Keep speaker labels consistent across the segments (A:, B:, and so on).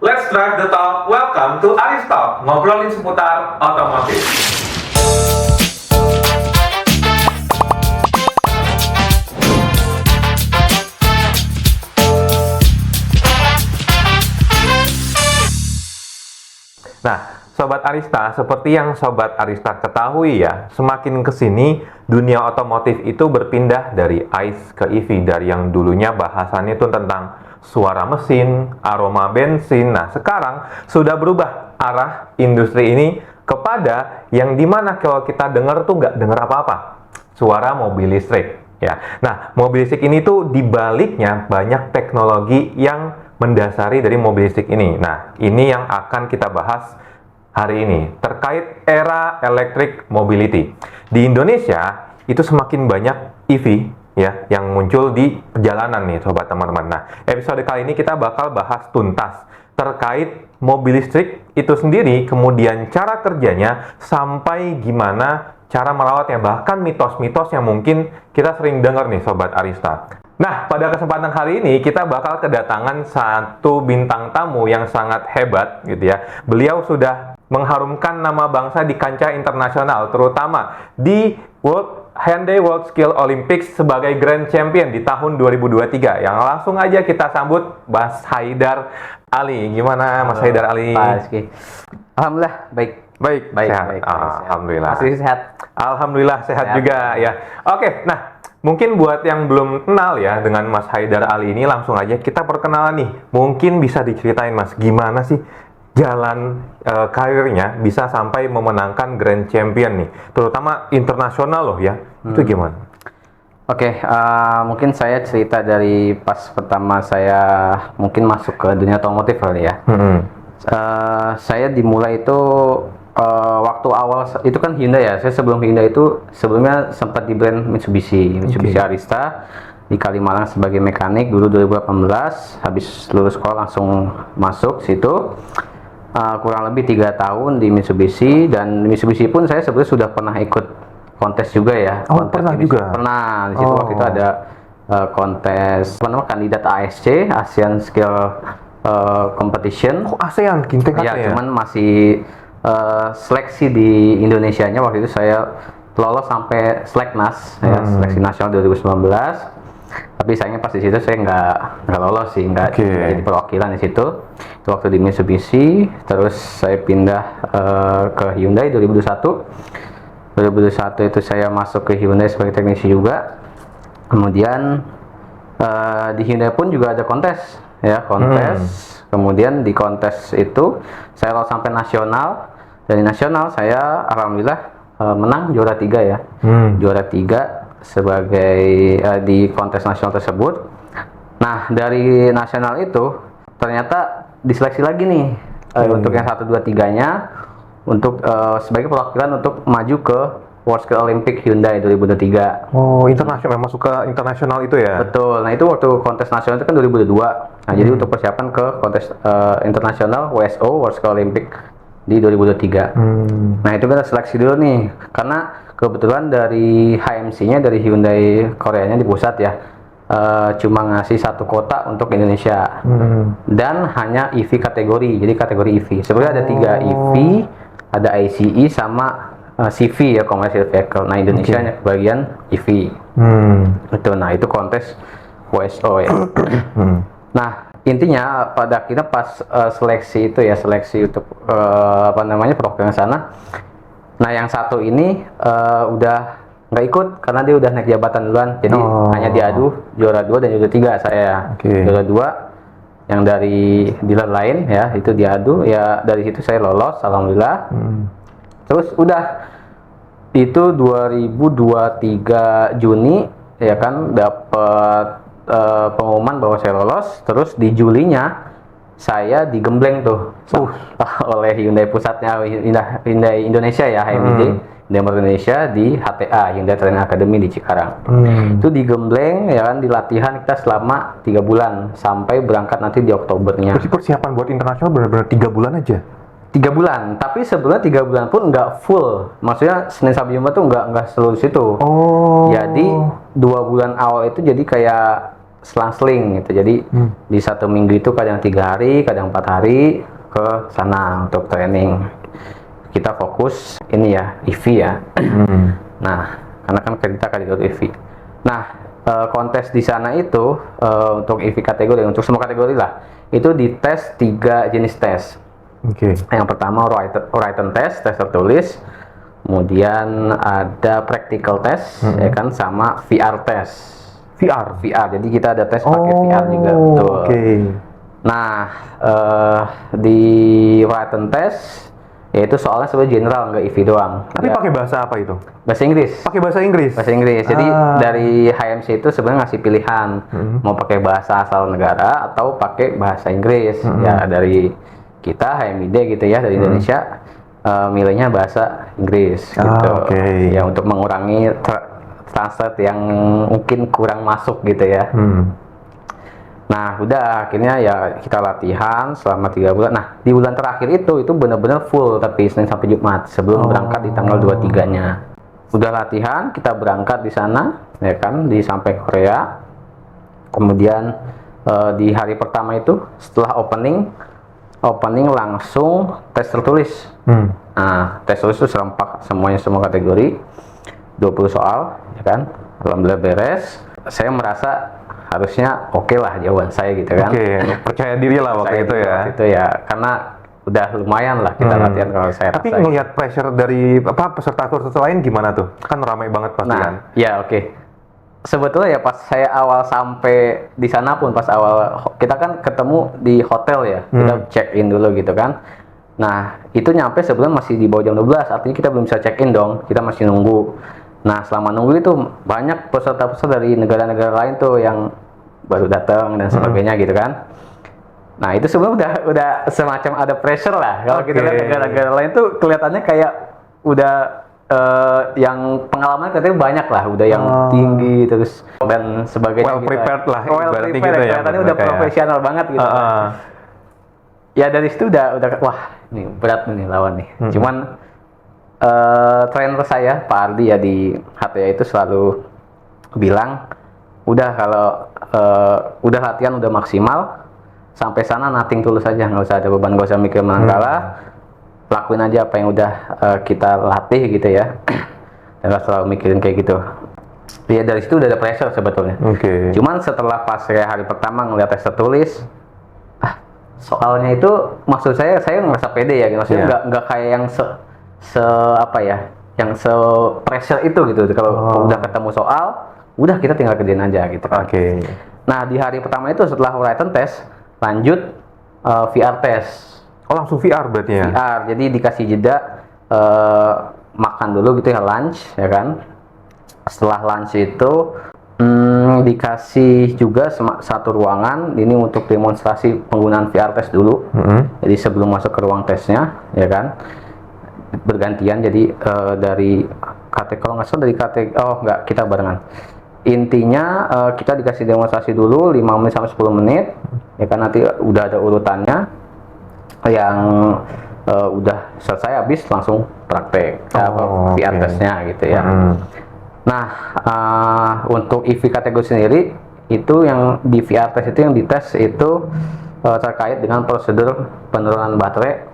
A: Let's drive the talk. Welcome to Aris Talk, ngobrolin seputar otomotif. Nah, Sobat Arista, seperti yang Sobat Arista ketahui ya, semakin kesini dunia otomotif itu berpindah dari ICE ke EV. Dari yang dulunya bahasannya itu tentang suara mesin, aroma bensin. Nah, sekarang sudah berubah arah industri ini kepada yang dimana kalau kita dengar tuh nggak dengar apa-apa, suara mobil listrik. Ya, nah mobil listrik ini tuh dibaliknya banyak teknologi yang mendasari dari mobil listrik ini. Nah, ini yang akan kita bahas hari ini terkait era electric mobility. Di Indonesia itu semakin banyak EV ya yang muncul di perjalanan nih sobat teman-teman. Nah, episode kali ini kita bakal bahas tuntas terkait mobil listrik itu sendiri, kemudian cara kerjanya sampai gimana cara merawatnya, bahkan mitos-mitos yang mungkin kita sering dengar nih sobat Arista. Nah, pada kesempatan kali ini kita bakal kedatangan satu bintang tamu yang sangat hebat gitu ya. Beliau sudah mengharumkan nama bangsa di kancah internasional, terutama di Hyundai World Skill Olympics sebagai Grand Champion di tahun 2023. Yang langsung aja kita sambut Mas Haidar Ali. Gimana Mas Haidar Ali?
B: Pak Rizky. Alhamdulillah baik.
A: Baik, sehat.
B: Baik.
A: Alhamdulillah.
B: Masih sehat.
A: Alhamdulillah sehat juga ya. Oke, nah mungkin buat yang belum kenal ya dengan Mas Haidar Ali ini, langsung aja kita perkenalan nih. Mungkin bisa diceritain Mas, gimana sih jalan karirnya bisa sampai memenangkan Grand Champion nih, terutama internasional loh ya. Itu gimana?
B: Oke, mungkin saya cerita dari pas pertama saya mungkin masuk ke dunia otomotif kali ya. Saya dimulai itu waktu awal itu kan Hyundai ya. Saya sebelum Hyundai itu sebelumnya sempat di brand Mitsubishi Arista di Kalimalang sebagai mekanik dulu 2018. Habis lulus sekolah langsung masuk situ. Kurang lebih 3 tahun di Mitsubishi, dan Mitsubishi pun saya sebenarnya sudah pernah ikut kontes juga ya.
A: Oh, pernah juga?
B: Pernah. Di situ waktu itu ada kontes kandidat ASC, Asian Skill Competition.
A: Oh, ASEAN, tingkatnya ya?
B: Cuman masih seleksi di Indonesianya waktu itu saya lolos sampai Seleknas ya, seleksi nasional 2019. Tapi sayangnya pas di situ saya nggak lolos sih, nggak jadi perwakilan di situ. Itu waktu di Mitsubishi. Terus saya pindah ke Hyundai 2021. 2021 itu saya masuk ke Hyundai sebagai teknisi juga. Kemudian di Hyundai pun juga ada kontes ya, Kemudian di kontes itu saya lolos sampai nasional. Dari nasional saya alhamdulillah menang juara 3 ya. Juara 3 sebagai di kontes nasional tersebut. Nah, dari nasional itu ternyata diseleksi lagi nih untuk yang 1 2 3-nya untuk sebagai perwakilan untuk maju ke World Skill Olympic Hyundai 2023.
A: Oh, internasional, masuk ke internasional itu ya?
B: Betul. Nah, itu waktu kontes nasional itu kan 2022. Nah, jadi untuk persiapan ke kontes internasional WSO World Skill Olympic di 2023. Nah, itu kita seleksi dulu nih, karena kebetulan dari HMC-nya dari Hyundai Koreanya di pusat ya, cuma ngasih 1 kota untuk Indonesia dan hanya EV kategori. Jadi kategori EV sebenarnya ada 3 EV, ada ICE sama CV ya, commercial vehicle. Nah, Indonesia hanya kebagian EV. Itu, nah itu kontes WSO ya. Nah, intinya pada akhirnya pas seleksi itu ya, seleksi untuk perwakilan sana. Nah, yang satu ini udah nggak ikut karena dia udah naik jabatan duluan. Jadi hanya diadu juara 2 dan juara 3 saya. Juara 2 yang dari dealer lain ya, itu diadu ya, dari situ saya lolos alhamdulillah. Terus udah itu 2023 Juni ya kan, dapat pengumuman bahwa saya lolos. Terus di Julinya saya digembleng tuh oleh Hyundai pusatnya, Hyundai Indonesia ya, HMID Hyundai Indonesia di HTA Hyundai Training Academy di Cikarang. Itu digembleng ya kan, di latihan kita selama 3 bulan sampai berangkat nanti di Oktobernya.
A: Berarti persiapan buat internasional benar-benar 3 bulan aja?
B: 3 bulan, tapi sebenarnya 3 bulan pun nggak full. Maksudnya Senin Sabtu Jumat tuh nggak seluruh situ. Jadi 2 bulan awal itu jadi kayak selang-seling gitu. Jadi di 1 minggu itu kadang 3 hari, kadang 4 hari ke sana untuk training. Kita fokus ini ya, EV ya. Nah, karena kan kita kategori EV. Nah, kontes di sana itu untuk EV kategori, untuk semua kategori lah, itu dites 3 jenis tes. Yang pertama written test, tes tertulis. Kemudian ada practical test, ya kan, sama VR test. VR. Jadi kita ada tes pakai VR juga. Betul. Nah, di written test yaitu soalnya sebenarnya general, nggak EV doang.
A: Tapi pakai bahasa apa itu?
B: Bahasa Inggris.
A: Pakai bahasa Inggris.
B: Bahasa Inggris. Jadi dari HMC itu sebenarnya ngasih pilihan mau pakai bahasa asal negara atau pakai bahasa Inggris. Ya dari kita HMID gitu ya, dari Indonesia milihnya bahasa Inggris gitu. Ya untuk mengurangi translate yang mungkin kurang masuk gitu ya. Nah udah akhirnya ya kita latihan selama 3 bulan. Nah di bulan terakhir itu benar-benar full, tapi Senin sampai Jumat sebelum berangkat di tanggal 23-nya. Udah latihan, kita berangkat di sana ya kan, sampai Korea. Kemudian di hari pertama itu setelah opening langsung tes tertulis. Nah, tes tertulis itu serempak semuanya, semua kategori, 20 soal, ya kan. Alhamdulillah beres. Saya merasa harusnya oke lah jawaban saya gitu kan.
A: Percaya diri lah waktu itu ya.
B: Itu ya, karena udah lumayan lah kita latihan kalau saya
A: Tapi
B: rasa.
A: ngelihat pressure dari peserta lain gimana tuh? Kan ramai banget pasti kan.
B: Ya sebetulnya ya pas saya awal sampai di sana pun, pas awal kita kan ketemu di hotel ya, kita check in dulu gitu kan. Nah itu nyampe sebelum masih di bawah jam 12, artinya kita belum bisa check in dong, kita masih nunggu. Nah selama nunggu itu banyak peserta-peserta dari negara-negara lain tuh yang baru datang dan sebagainya gitu kan. Nah itu sebenarnya udah semacam ada pressure lah. Kalau kita lihat negara-negara lain tuh kelihatannya kayak udah yang pengalaman katanya banyak lah, udah yang tinggi terus dan sebagainya.
A: Well prepared lah.
B: Well prepared, gitu ya, kelihatannya udah profesional banget gitu. Ya dari situ udah wah ini berat nih lawan nih. Cuman trainer saya Pak Ardi ya di HTA itu selalu bilang udah kalau udah latihan udah maksimal, sampai sana nothing tulus aja, nggak usah ada beban, nggak usah mikir menang kalah. Lakuin aja apa yang udah kita latih gitu ya. Dan gak selalu mikirin kayak gitu. Ya dari situ udah ada pressure sebetulnya. Cuman setelah pas saya hari pertama ngeliat tes tertulis, soalnya itu maksud saya ngerasa pede ya. Maksudnya nggak kayak yang yang pressure itu gitu. Kalau udah ketemu soal, udah kita tinggal kerjain aja gitu kan. Nah di hari pertama itu setelah written test, lanjut VR test.
A: Oh langsung VR berarti ya?
B: VR, jadi dikasih jeda makan dulu gitu ya, lunch ya kan. Setelah lunch itu dikasih juga satu ruangan ini untuk demonstrasi penggunaan VR test dulu. Jadi sebelum masuk ke ruang tesnya ya kan, bergantian. Jadi dari kalau nggak salah dari kita barengan. Intinya kita dikasih demonstrasi dulu 5 menit sampai 10 menit ya kan, nanti udah ada urutannya yang udah selesai habis langsung praktek VR testnya gitu ya. Nah untuk EV kategori sendiri itu yang di VR test itu yang dites itu terkait dengan prosedur penurunan baterai.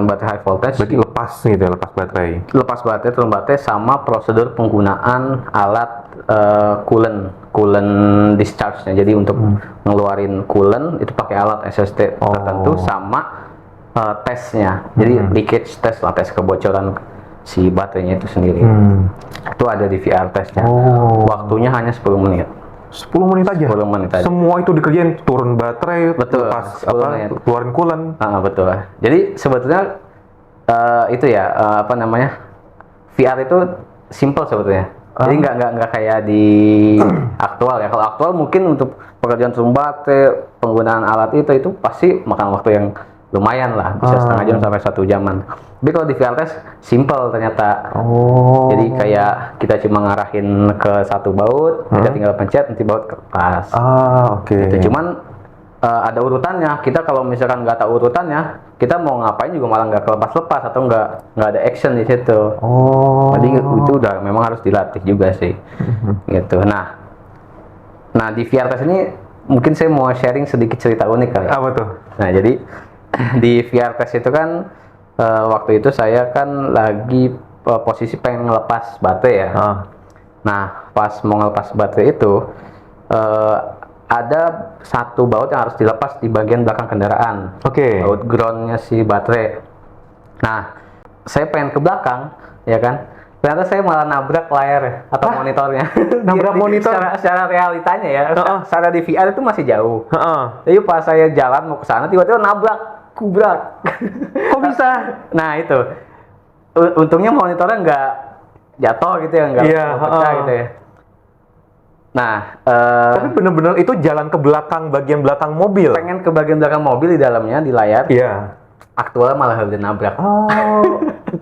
B: Baterai high voltage.
A: Berarti lepas gitu ya, lepas baterai,
B: turun baterai, sama prosedur penggunaan alat coolant discharge-nya. Jadi untuk ngeluarin coolant itu pakai alat SST tertentu, sama tesnya. Jadi leakage test lah, tes kebocoran si baterainya itu sendiri. Itu ada di VR testnya. Waktunya hanya 10 menit.
A: 10 menit aja?
B: 10 menit aja.
A: Semua itu dikerjain, turun baterai,
B: betul,
A: lepas keluarin coolant.
B: Betul. Jadi sebetulnya itu ya VR itu simple sebetulnya. Jadi nggak kayak di aktual ya. Kalau aktual mungkin untuk pekerjaan turun baterai, penggunaan alat itu pasti makan waktu yang lumayan lah, bisa setengah jam sampai 1 jaman. Tapi kalau di VR test simple ternyata. Jadi kayak kita cuma ngarahin ke satu baut, kita tinggal pencet nanti baut lepas. Gitu. Cuman ada urutannya. Kita kalau misalkan nggak tahu urutannya, kita mau ngapain juga malah nggak kelepas-lepas atau nggak ada action di situ. Jadi itu udah memang harus dilatih juga sih. Gitu. Nah Nah, di VR test ini mungkin saya mau sharing sedikit cerita unik kali.
A: Apa tuh?
B: Nah, jadi di VR test itu kan waktu itu saya kan lagi posisi pengen ngelepas baterai ya. Nah, pas mau ngelepas baterai itu ada satu baut yang harus dilepas di bagian belakang kendaraan. Baut groundnya si baterai. Nah, saya pengen ke belakang, ya kan? Ternyata saya malah nabrak layar atau monitornya.
A: Nabrak monitor?
B: Secara realitanya ya, secara di VR itu masih jauh. Jadi pas saya jalan mau ke sana, tiba-tiba nabrak, kubrak.
A: Kok bisa?
B: Nah itu, untungnya monitornya nggak jatuh gitu ya, nggak pecah gitu ya. Nah,
A: tapi bener-bener itu jalan ke belakang, bagian belakang mobil.
B: pengen ke bagian belakang mobil di dalamnya, di layar.
A: Iya.
B: Aktualnya malah udah nabrak.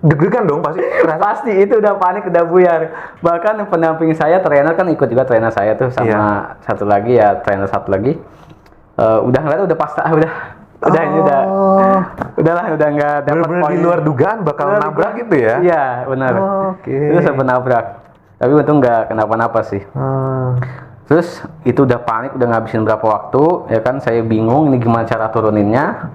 A: Deg-degan dong pasti.
B: Pasti itu udah panik, udah buyar. Bahkan yang pendamping saya, trainer kan ikut juga, trainer saya tuh sama satu lagi ya, trainer satu lagi. Udah ngeliat, udah pasti, ini udahlah, udah nggak dapat
A: Bener-bener
B: poin.
A: di luar dugaan bakal nabrak gitu ya?
B: Iya, benar. Itu sampai nabrak. Tapi untung nggak kenapa-napa sih. Terus itu udah panik, udah ngabisin berapa waktu, ya kan? Saya bingung ini gimana cara turuninnya.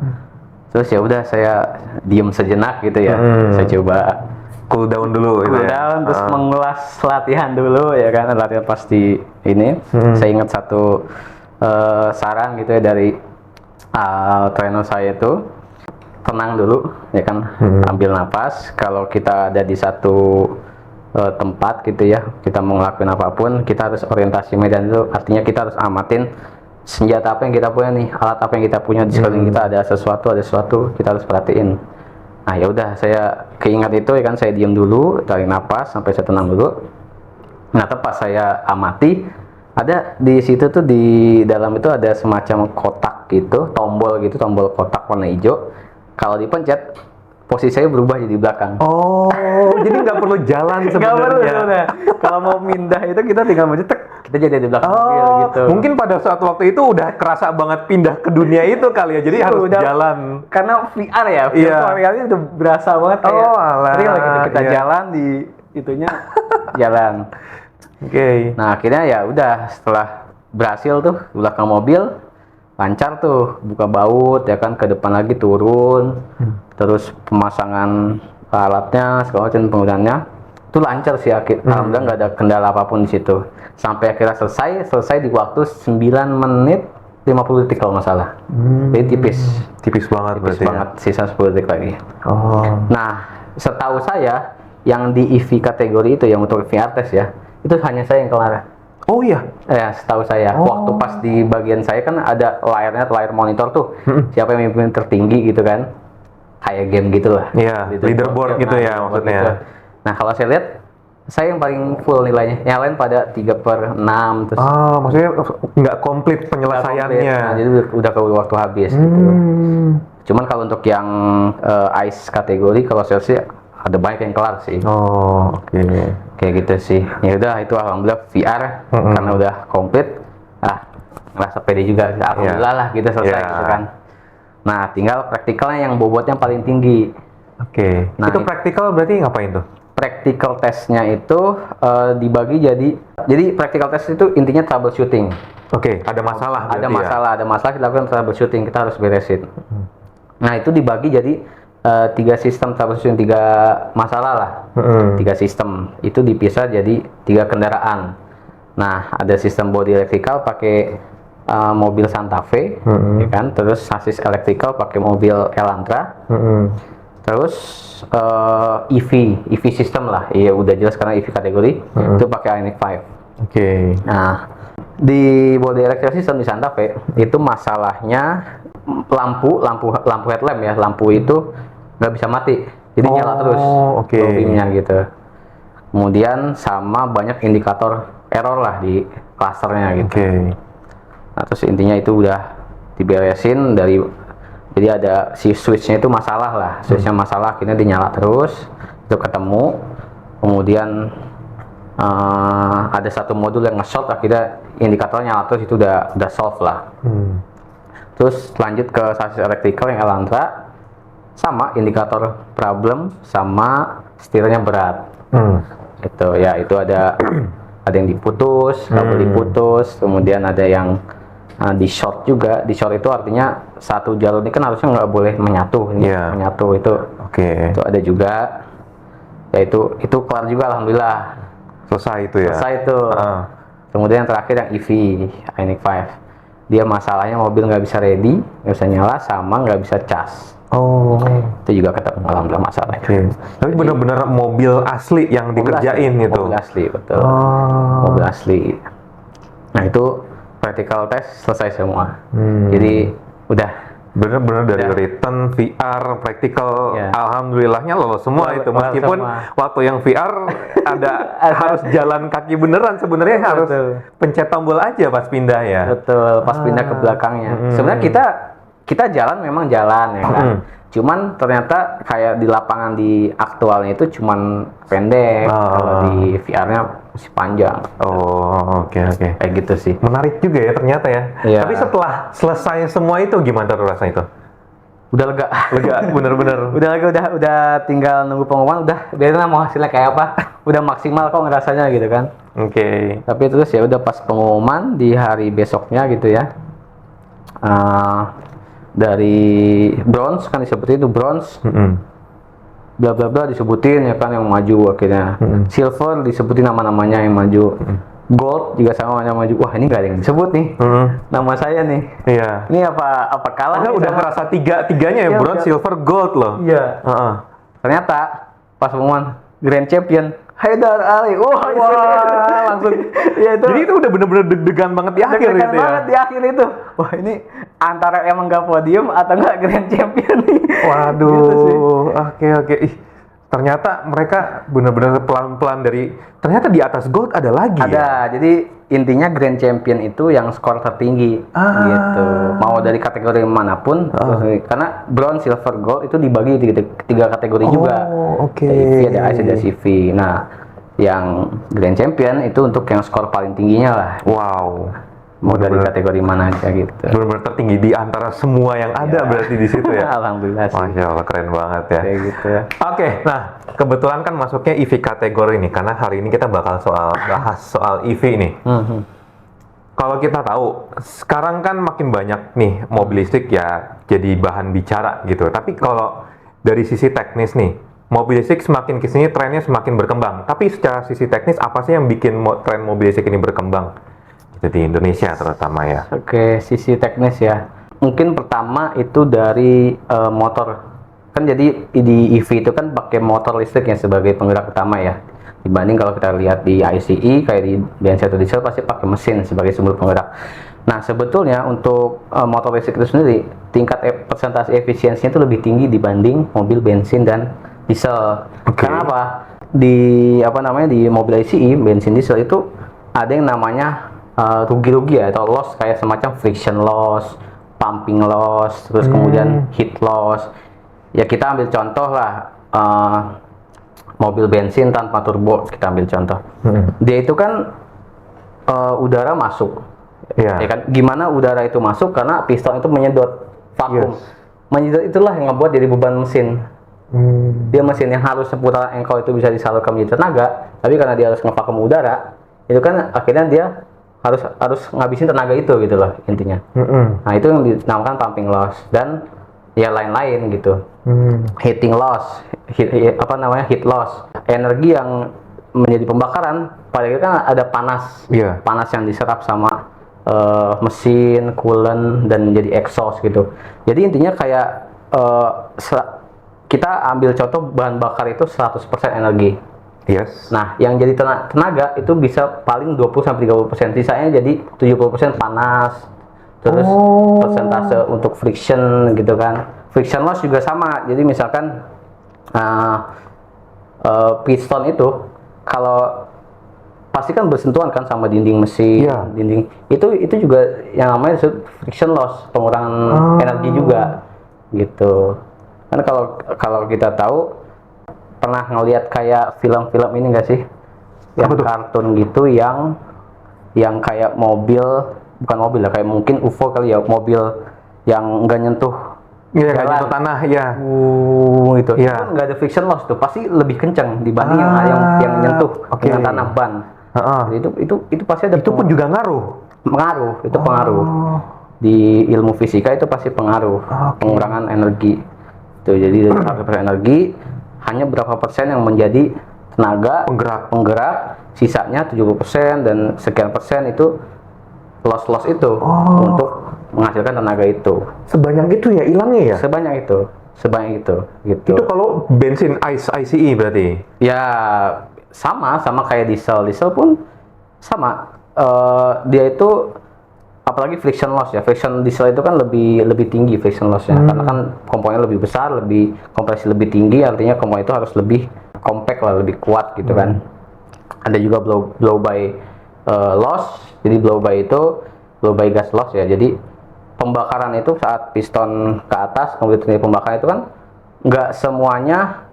B: Terus ya udah saya diem sejenak gitu ya. Saya coba
A: Cool down dulu gitu
B: cool down, terus mengulas latihan dulu ya kan, latihan pasti ini. Saya ingat satu saran gitu ya dari trainer saya itu, tenang dulu ya kan, ambil napas. Kalau kita ada di satu tempat gitu ya, kita mau ngelakuin apapun, kita harus orientasi medan itu, artinya kita harus amatin senjata apa yang kita punya nih, alat apa yang kita punya di sekeliling kita, ada sesuatu kita harus perhatiin. Nah ya udah, saya keingat itu ya kan, saya diam dulu, tarik napas sampai saya tenang dulu. Nah pas saya amati, ada di situ tuh, di dalam itu ada semacam kotak gitu, tombol kotak warna hijau. Kalau dipencet, posisi saya berubah jadi belakang.
A: Jadi nggak perlu jalan
B: Nggak perlu
A: sebenarnya.
B: sebenarnya. Kalau mau pindah itu kita tinggal mencet, kita jadi di belakang mobil gitu.
A: Mungkin pada saat waktu itu udah kerasa banget pindah ke dunia itu kali ya, jadi harus
B: Udah,
A: jalan.
B: Karena VR ya,
A: Iya.
B: virtual reality udah berasa banget kayak
A: alah,
B: real gitu. Kita
A: iya.
B: jalan di itunya jalan. Nah akhirnya ya udah, setelah berhasil tuh di belakang mobil, lancar tuh, buka baut ya kan, ke depan lagi turun, terus pemasangan alatnya segala macam, penggunaannya itu lancar sih. Alhamdulillah nggak ada kendala apapun di situ, sampai akhirnya selesai di waktu 9 menit 50 detik kalau nggak salah. Jadi
A: Tipis banget berarti
B: banget, sisa 10 detik lagi.
A: ya.
B: Nah setahu saya yang di EV kategori itu, yang untuk VR test ya, itu hanya saya yang kelar.
A: Oh iya.
B: Ya, setahu saya. Waktu pas di bagian saya kan ada layar monitor tuh. Siapa yang mimpin tertinggi gitu kan. Kayak game gitu lah.
A: Iya, leaderboard gitu ya
B: leaderboard
A: maksudnya.
B: gitu. Nah, kalau saya lihat, saya yang paling full nilainya. Yang lain pada 3/6. Terus
A: Maksudnya nggak komplit
B: nggak
A: penyelesaiannya.
B: komplit. Nah, jadi udah ke waktu habis gitu. Cuman kalau untuk yang ICE kategori, kalau saya sih ada banyak yang kelar sih. Kayak gitu sih. Ya udah, itu alhamdulillah VR karena udah komplit. Ngerasa pede juga. Alhamdulillah lah kita selesai gitu kan. Nah, tinggal praktikalnya yang bobotnya paling tinggi. Nah,
A: itu praktikal berarti ngapain tuh?
B: Practical testnya itu dibagi jadi practical test itu intinya troubleshooting.
A: Ada masalah.
B: Ada
A: berarti
B: masalah, kita lakukan troubleshooting, kita harus beresin. Nah, itu dibagi jadi 3 sistem troubleshooting, 3 masalah lah. 3 sistem itu dipisah jadi 3 kendaraan. Nah, ada sistem body electrical pakai mobil Santa Fe, ya kan? Terus sasis electrical pakai mobil Elantra. Terus EV system lah, iya udah jelas karena EV kategori, itu pakai IONIQ 5. Nah, di body electrical system di Santa Fe itu masalahnya lampu headlamp ya, lampu itu nggak bisa mati, jadi nyala terus beamnya gitu. Kemudian sama banyak indikator error lah di clusternya gitu. Nah, terus intinya itu udah diberesin jadi ada si switchnya itu masalah lah, switchnya masalah, akhirnya dinyala terus, itu ketemu. Kemudian ada satu modul yang nge-short, akhirnya indikatornya nyala terus, itu udah solve lah. Terus lanjut ke sasis electrical yang Elantra, sama indikator problem sama setirnya berat. Itu ya, itu ada ada yang diputus, kabel diputus, kemudian ada yang di short juga. Di short itu artinya satu jalur ini kan harusnya nggak boleh menyatu, menyatu itu. Itu ada juga. Ya itu kelar juga alhamdulillah.
A: Selesai itu ya.
B: Selesai itu. Kemudian yang terakhir yang EV, Ioniq 5. Dia masalahnya mobil nggak bisa ready, nggak bisa nyala, sama nggak bisa cas. Itu juga ketemu alhamdulillah masalah.
A: Tapi benar-benar mobil asli yang dikerjain itu.
B: Mobil asli, betul. Mobil asli. Nah itu practical test selesai semua. Jadi udah
A: benar-benar dari written, VR, practical, alhamdulillahnya lolos semua itu. Meskipun waktu yang VR ada harus jalan kaki beneran, sebenarnya harus pencet tombol aja pas pindah ya.
B: Betul, pas pindah ke belakangnya. Sebenarnya kita jalan memang jalan ya kan. Cuman ternyata kayak di lapangan di aktualnya itu cuman pendek, kalau di VR-nya masih panjang.
A: Oke.
B: Kayak gitu sih.
A: Menarik juga ya ternyata ya. Tapi setelah selesai semua itu gimana tuh rasanya itu?
B: Udah lega.
A: Bener-bener.
B: Udah lega, udah tinggal nunggu pengumuman, udah biarin lah mau hasilnya kayak apa. Udah maksimal kok ngerasanya gitu kan. Tapi terus ya udah pas pengumuman di hari besoknya gitu ya. Dari bronze kan disebutin itu bronze, bla bla bla disebutin ya kan yang maju akhirnya. Silver disebutin nama-namanya yang maju. Gold juga sama yang maju. Wah ini nggak ada yang disebut nih nama saya nih. Ini apa kalah?
A: Udah merasa tiganya ya, bronze, silver, gold loh.
B: Ternyata pas pengumuman Grand Champion Haidar Ali. Wah langsung.
A: Jadi itu udah bener-bener deg-degan banget di akhir
B: gitu
A: ya.
B: Banget di akhir itu. Wah ini antara emang nggak podium atau nggak Grand Champion nih.
A: Waduh. Oke. Ternyata mereka bener-bener pelan-pelan dari. Ternyata di atas gold ada lagi.
B: Ada. Jadi intinya Grand Champion itu yang skor tertinggi gitu. Mau dari kategori manapun. Karena bronze, silver, gold itu dibagi tiga kategori juga. EV ada ICE, ada CV. Nah, yang Grand Champion itu untuk yang skor paling tingginya lah. Mau dari kategori mana aja gitu.
A: Benar-benar tertinggi di antara semua yang ada berarti di situ ya.
B: Alhamdulillah sih.
A: Masya Allah, keren banget ya.
B: Kayak gitu.
A: Nah kebetulan kan masuknya EV kategori ini karena hari ini kita bakal bahas soal EV nih. Kalau kita tahu sekarang kan makin banyak nih mobil listrik ya jadi bahan bicara gitu. Tapi kalau dari sisi teknis nih, mobil listrik semakin kesini trennya semakin berkembang. Tapi secara sisi teknis apa sih yang bikin tren mobil listrik ini berkembang? Itu di Indonesia terutama ya.
B: Sisi teknis ya. Mungkin pertama itu dari motor. Kan jadi di EV itu kan pakai motor listrik yang sebagai penggerak utama ya. Dibanding kalau kita lihat di ICE kayak di bensin atau diesel pasti pakai mesin sebagai sumber penggerak. Nah sebetulnya untuk motor listrik itu sendiri tingkat persentase efisiensinya itu lebih tinggi dibanding mobil bensin dan diesel. Kenapa? Di di mobil ICE bensin diesel itu ada yang namanya rugi-rugi ya atau loss kayak semacam friction loss, pumping loss, terus kemudian heat loss. Ya kita ambil contoh lah mobil bensin tanpa turbo, kita ambil contoh. Dia itu kan udara masuk. Ya kan gimana udara itu masuk karena piston itu menyedot vakum. Menyedot itulah yang membuat jadi beban mesin. Dia mesin yang harus seputaran engkol itu bisa disalurkan menjadi tenaga, tapi karena dia harus ngevakum udara, itu kan akhirnya dia harus ngabisin tenaga itu gitu loh intinya. Nah itu yang dinamakan pumping loss dan ya lain-lain gitu. Heating loss, heat loss, energi yang menjadi pembakaran padahal kan ada panas, panas yang diserap sama mesin, coolant dan menjadi exhaust gitu. Jadi intinya kayak kita ambil contoh bahan bakar itu 100% energi. Nah, yang jadi tenaga itu bisa paling 20-30%, sisanya jadi 70% panas. Terus persentase untuk friction gitu kan. Friction loss juga sama. Jadi misalkan piston itu kalau pasti kan bersentuhan kan sama dinding mesin, dinding itu juga yang namanya friction loss, pengurangan energi juga gitu. Karena kalau kita tahu pernah ngelihat kayak film-film ini enggak sih? Yang kartun gitu yang kayak bukan mobil lah, kayak mungkin UFO kali ya, mobil yang enggak nyentuh
A: nyentuh tanah
B: gitu. Itu kan enggak ada friction loss tuh, pasti lebih kencang dibanding yang nyentuh dengan tanah ban.
A: Heeh.
B: Jadi itu pasti ada
A: Itu pun juga ngaruh.
B: pengaruh, itu pengaruh. Di ilmu fisika itu pasti pengaruh pengurangan energi. Tuh, jadi dari 100% energi hanya berapa persen yang menjadi tenaga penggerak, sisanya 70% dan sekian persen itu loss itu untuk menghasilkan tenaga itu.
A: Sebanyak itu ya hilangnya ya?
B: Sebanyak itu gitu.
A: Itu kalau bensin ICE berarti?
B: Ya sama kayak diesel pun sama. Dia itu apalagi friction loss ya, friction diesel itu kan lebih tinggi friction lossnya, karena kan komponennya lebih besar, kompresi lebih tinggi, artinya komponen itu harus lebih compact lah, lebih kuat gitu kan. Ada juga blow by loss, jadi blow by gas loss ya, jadi pembakaran itu saat piston ke atas kemudian terjadi pembakaran itu kan nggak semuanya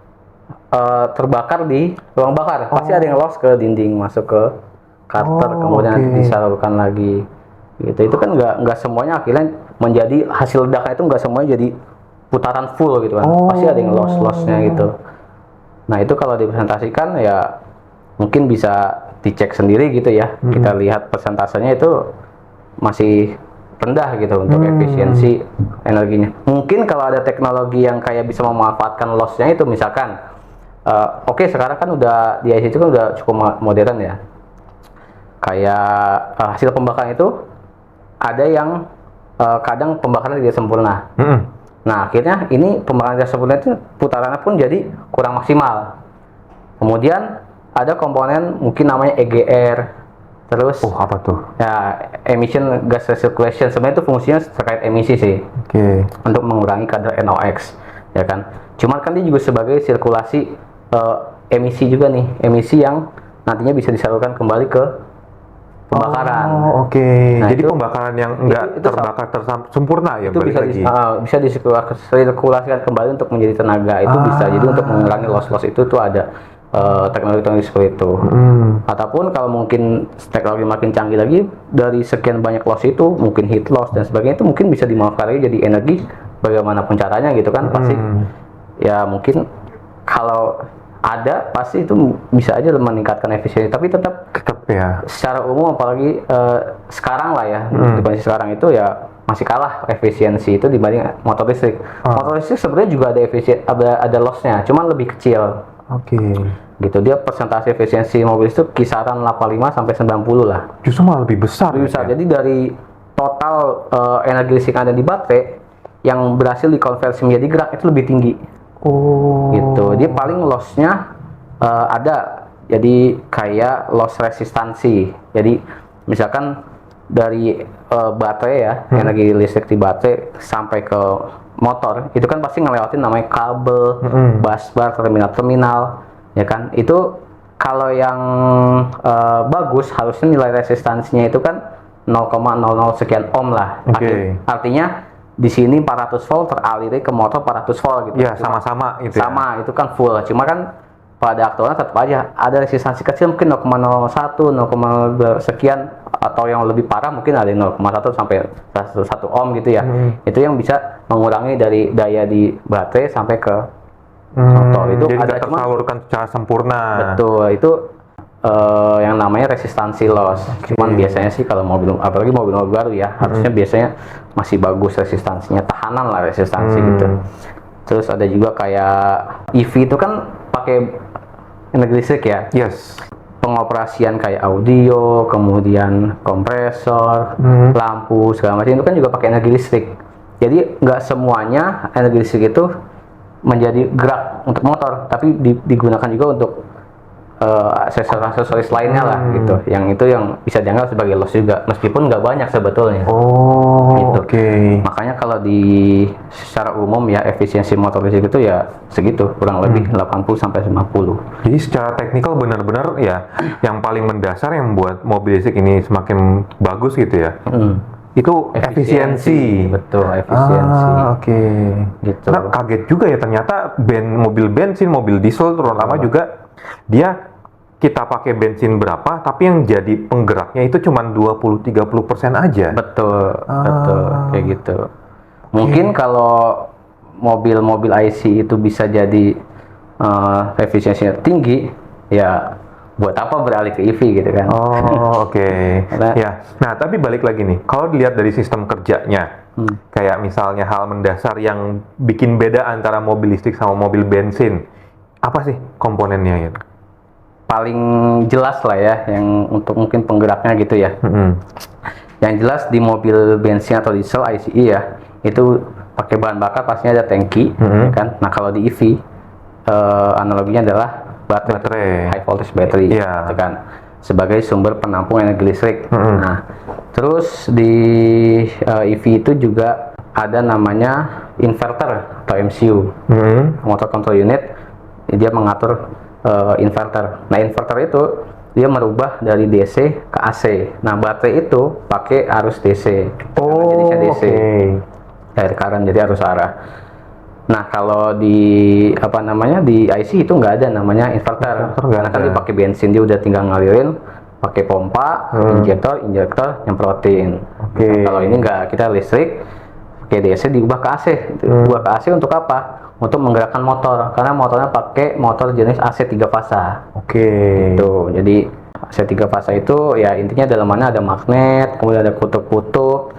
B: terbakar di ruang bakar, pasti ada yang loss ke dinding, masuk ke karter, kemudian disalurkan lagi gitu. Itu kan nggak semuanya akhirnya menjadi hasil ledakan, itu nggak semuanya jadi putaran full gitu kan, pasti ada yang lossnya gitu. Nah itu kalau dipresentasikan ya mungkin bisa dicek sendiri gitu ya, kita lihat persentasenya itu masih rendah gitu untuk efisiensi energinya. Mungkin kalau ada teknologi yang kayak bisa memanfaatkan lossnya itu, misalkan oke, sekarang kan udah di IC itu kan udah cukup modern ya, kayak hasil pembakaran itu ada yang kadang pembakaran tidak sempurna. Nah akhirnya ini pembakaran tidak sempurna itu putarannya pun jadi kurang maksimal. Kemudian ada komponen mungkin namanya EGR, terus
A: apa tuh?
B: Ya, emission gas recirculation, sebenarnya itu fungsinya terkait emisi sih. Untuk mengurangi kadar NOx, ya kan. Cuman kan dia juga sebagai sirkulasi emisi juga nih, emisi yang nantinya bisa disalurkan kembali ke pembakaran.
A: Nah, jadi pembakaran yang enggak terbakar sempurna ya,
B: itu bisa disirkulasikan kembali untuk menjadi tenaga, itu bisa. Jadi untuk mengurangi loss itu tuh ada teknologi seperti itu. Ataupun kalau mungkin teknologi makin canggih lagi, dari sekian banyak loss itu mungkin heat loss dan sebagainya itu mungkin bisa dimanfaatkan lagi jadi energi bagaimanapun caranya gitu kan. Pasti ya mungkin kalau ada pasti itu bisa aja meningkatkan efisiensi, tapi tetap
A: ya
B: secara umum apalagi sekarang lah ya, di kondisi sekarang itu ya masih kalah efisiensi itu dibanding motor listrik. Motor listrik sebenarnya juga ada lossnya, cuman lebih kecil. Gitu, dia persentase efisiensi mobil itu kisaran 85 sampai 90 lah.
A: Justru malah lebih besar.
B: Jadi dari total energi listrik yang ada di baterai yang berhasil dikonversi menjadi gerak itu lebih tinggi. Gitu. Dia paling lossnya ada. Jadi kayak loss resistansi. Jadi misalkan dari baterai ya, energi listrik di baterai sampai ke motor itu kan pasti ngelewatin namanya kabel, busbar, terminal, ya kan. Itu kalau yang bagus harusnya nilai resistansinya itu kan 0,00 sekian ohm lah. Artinya di sini 400 volt teraliri ke motor 400 volt gitu.
A: Ya, sama-sama itu.
B: Sama, itu kan full. Cuma kan pada aktualnya tetap aja ada resistansi kecil, mungkin 0,01, 0, sekian, atau yang lebih parah mungkin ada 0,1 sampai 1 ohm gitu ya. Itu yang bisa mengurangi dari daya di baterai sampai ke motor. Itu
A: jadi
B: ada
A: tersalurkan secara sempurna.
B: Betul, itu yang namanya resistansi loss. Cuman biasanya sih kalau apalagi mobil-mobil baru ya, harusnya biasanya masih bagus resistansinya, tahanan lah resistansi gitu. Terus ada juga kayak EV itu kan pakai energi listrik ya. Pengoperasian kayak audio, kemudian kompresor, lampu segala macam itu kan juga pakai energi listrik. Jadi nggak semuanya energi listrik itu menjadi gerak untuk motor, tapi digunakan juga untuk aksesoris lainnya lah gitu. Yang itu yang bisa dianggap sebagai loss juga, meskipun nggak banyak sebetulnya. Gitu. Makanya kalau secara umum ya efisiensi motor listrik itu ya segitu, kurang lebih 80 sampai 90.
A: Jadi secara teknikal benar-benar ya yang paling mendasar yang membuat mobil listrik ini semakin bagus gitu ya. Itu efisiensi.
B: Betul, efisiensi.
A: Gitu. Nah, kaget juga ya ternyata mobil bensin, mobil diesel terutama juga dia kita pakai bensin berapa, tapi yang jadi penggeraknya itu cuma 20-30% aja.
B: Betul, kayak gitu. Mungkin kalau mobil-mobil IC itu bisa jadi efisiensinya tinggi, ya buat apa beralih ke EV gitu kan.
A: Oh, oke.
B: Karena-
A: Ya. Nah, tapi balik lagi nih. Kalau dilihat dari sistem kerjanya, kayak misalnya hal mendasar yang bikin beda antara mobil listrik sama mobil bensin, apa sih komponennya gitu?
B: Paling jelas lah ya, yang untuk mungkin penggeraknya gitu ya. Yang jelas di mobil bensin atau diesel ICE ya, itu pakai bahan bakar pastinya ada tangki, ya kan. Nah kalau di EV analoginya adalah
A: Baterai.
B: high voltage battery,
A: Iya.
B: gitu kan, sebagai sumber penampung energi listrik. Nah terus di EV itu juga ada namanya inverter atau MCU, motor control unit. Dia mengatur inverter. Nah inverter itu dia merubah dari DC ke AC. Nah baterai itu pakai arus DC.
A: Oh,
B: Jenisnya DC.
A: oke.
B: Direct current, jadi arus arah. Nah kalau di di IC itu nggak ada namanya inverter,
A: Inverter nggak
B: karena kan
A: ada.
B: dia pakai bensin, dia udah tinggal ngalirin pakai pompa, injektor nyemprotin.
A: Oke.
B: Nah, kalau ini nggak, kita listrik pakai DC diubah ke AC. Diubah ke AC untuk apa? Untuk menggerakkan motor, karena motornya pakai motor jenis AC 3 fasa.
A: Oke.
B: Tuh, jadi AC 3 fasa itu ya intinya dalamannya ada magnet, kemudian ada kutub-kutub.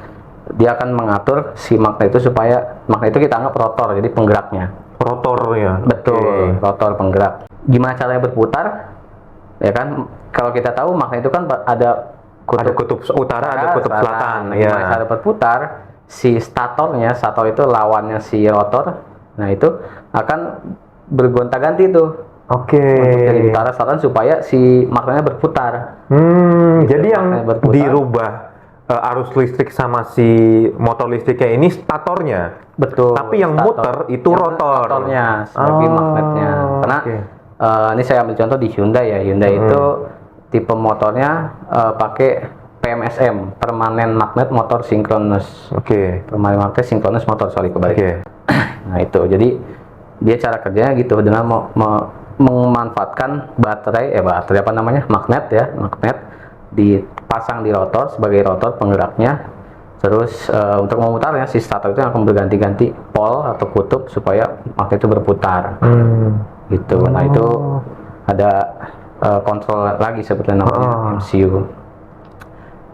B: Dia akan mengatur si magnet itu supaya magnet itu kita anggap rotor, jadi penggeraknya.
A: Rotor ya.
B: Betul,
A: Oke.
B: rotor penggerak. Gimana caranya berputar? Ya kan, kalau kita tahu magnet itu kan ada
A: Ada kutub utara, ada kutub selatan.
B: Gimana
A: Ya.
B: cara berputar? Si stator itu lawannya si rotor. Nah itu akan bergonta-ganti tuh.
A: Oke.
B: Untuk dari utara selatan supaya si magnetnya berputar.
A: Jadi yang
B: makanya berputar.
A: dirubah arus listrik sama si motor listriknya ini statornya.
B: Betul.
A: Tapi yang
B: stator.
A: muter itu
B: Yang
A: rotor.
B: rotornya sebagai magnetnya. Karena
A: oke.
B: ini saya ambil contoh di Hyundai ya. Hyundai itu tipe motornya pakai PMSM, Permanent Magnet Motor Synchronous.
A: Oke.
B: Permanent Magnet Synchronous Motor, sorry kebalik.
A: Oke.
B: Nah itu, jadi dia cara kerjanya gitu dengan memanfaatkan baterai magnet ya, magnet dipasang di rotor sebagai rotor penggeraknya. Terus untuk memutarnya si stator itu akan berganti-ganti pole atau kutub supaya magnet itu berputar. Gitu. Nah itu ada kontrol lagi sebetulnya namanya MCU.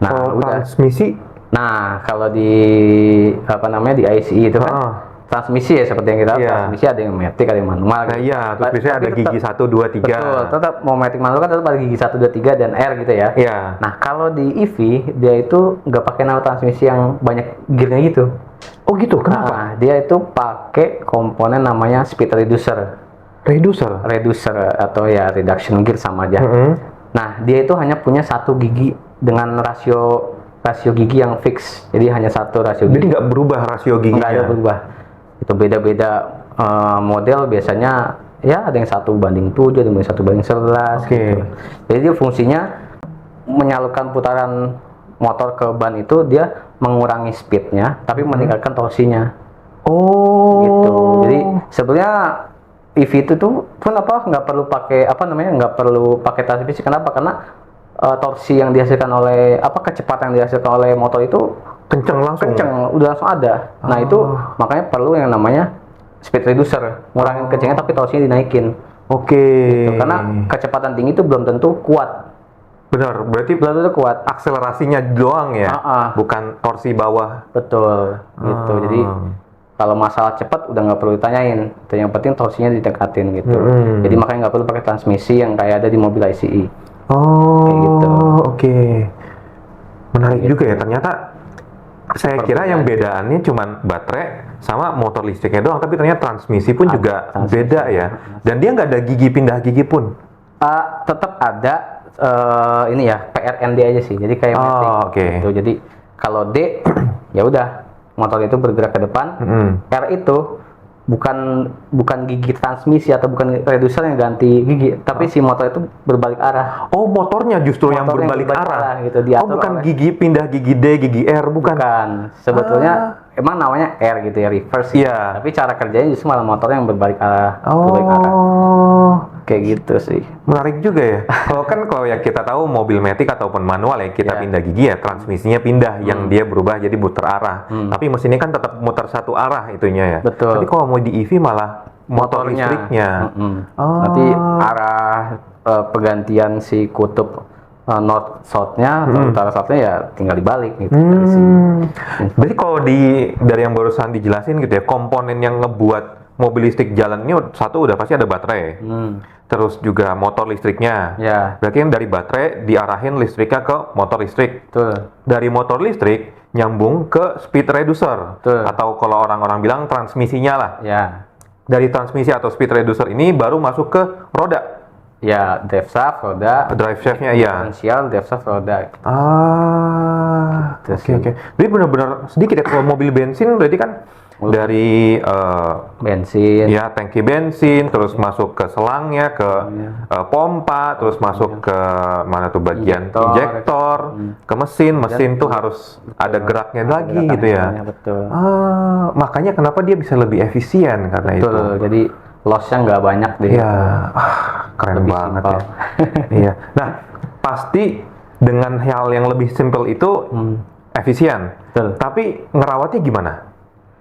B: Nah
A: Kalau
B: udah.
A: transmisi,
B: Nah kalau di di ICE itu kan transmisi ya, seperti yang kita tahu,
A: Iya.
B: transmisi ada yang matic, ada yang manual.
A: nah iya, terus biasanya ada
B: Tapi
A: gigi
B: tetap-
A: 1, 2, 3.
B: Betul, tetap mau matic manual kan tetap ada gigi 1, 2, 3 dan R gitu ya.
A: Iya.
B: Nah kalau di EV dia itu nggak pakai nama transmisi yang banyak gearnya gitu.
A: Oh gitu, kenapa?
B: Nah, dia itu pakai komponen namanya speed reducer,
A: Reducer.
B: atau ya reduction gear sama aja. Nah dia itu hanya punya satu gigi dengan rasio gigi yang fix, jadi hanya satu rasio
A: Jadi
B: gigi.
A: nggak berubah rasio
B: Nggak ada
A: giginya.
B: berubah. Itu beda-beda model, biasanya ya ada yang 1:7, ada yang 1:11
A: Oke.
B: gitu. Jadi dia fungsinya menyalurkan putaran motor ke ban itu, dia mengurangi speednya tapi meningkatkan torsinya
A: Oh.
B: gitu. Jadi sebenarnya EV itu tuh pun nggak perlu pakai nggak perlu pakai transmisi. Kenapa? Karena torsi yang dihasilkan oleh kecepatan yang dihasilkan oleh motor itu
A: Kenceng langsung.
B: udah langsung ada. Nah itu makanya perlu yang namanya speed reducer, ngurangin kencengnya tapi torsinya dinaikin.
A: Oke.
B: Gitu. Karena kecepatan tinggi itu belum tentu kuat,
A: Benar, berarti
B: belum tentu kuat.
A: akselerasinya doang ya, bukan torsi bawah.
B: Betul, gitu. Jadi kalau masalah cepat udah nggak perlu ditanyain. Itu yang penting torsinya ditekatin gitu. Jadi makanya nggak perlu pakai transmisi yang kayak ada di mobil ICE.
A: Oh,
B: Kayak gitu.
A: oke. Menarik juga ya, ternyata saya kira yang bedaannya cuman baterai sama motor listriknya doang, tapi ternyata transmisi pun juga
B: transmisi.
A: beda ya. Dan dia nggak ada gigi pindah gigi pun.
B: Tetap ada ini ya, PRND aja sih. Jadi kayak matic
A: oke.
B: gitu. Jadi kalau D ya udah motor itu bergerak ke depan. R itu bukan gigi transmisi atau bukan reducer yang ganti gigi, tapi si motor itu berbalik arah.
A: Oh, motornya justru yang
B: Motor yang
A: berbalik
B: berbalik
A: arah.
B: arah gitu,
A: Oh,
B: diatur
A: bukan
B: oleh-
A: gigi pindah gigi D, gigi R, bukan.
B: Sebetulnya emang namanya R gitu ya, reverse.
A: Iya.
B: Tapi cara kerjanya justru malah motornya yang berbalik arah. Berbalik arah.
A: Oh,
B: Kayak gitu sih.
A: menarik juga ya. Kalau yang kita tahu mobil matic ataupun manual ya, kita pindah gigi ya, transmisinya pindah, yang dia berubah jadi muter arah. Tapi mesinnya kan tetap muter satu arah itunya ya.
B: Betul.
A: Tapi kalau mau di EV malah motor
B: motornya.
A: listriknya. Oh.
B: Nanti arah pergantian si kutub north south-nya, utara south-nya ya tinggal dibalik gitu. Dari si
A: Berarti kalau dari yang barusan dijelasin gitu ya, komponen yang ngebuat mobil listrik jalan ini satu udah pasti ada baterai. Terus juga motor listriknya.
B: Ya.
A: Berarti yang dari baterai diarahin listriknya ke motor listrik.
B: Betul.
A: Dari motor listrik nyambung ke speed reducer.
B: Betul.
A: Atau kalau orang-orang bilang transmisinya lah.
B: Ya.
A: Dari transmisi atau speed reducer ini baru masuk ke roda.
B: Ya, drive shaft, roda,
A: Drive shaft-nya iya.
B: diferensial, drive shaft, roda.
A: Oke oke. Jadi benar-benar sedikit ya kalau mobil bensin berarti kan dari
B: Bensin.
A: ya tangki bensin, terus masuk ke selangnya, ke pompa, terus masuk ke mana tuh bagian injektor, ke mesin tuh harus ada geraknya lagi gitu ya.
B: Betul.
A: Makanya kenapa dia bisa lebih efisien karena itu.
B: Betul. Jadi loss-nya nggak banyak deh.
A: Iya, keren
B: Lebih
A: banget
B: simpel.
A: ya. Iya. Nah, pasti dengan hal yang lebih simpel itu efisien.
B: Betul.
A: Tapi ngerawatnya gimana?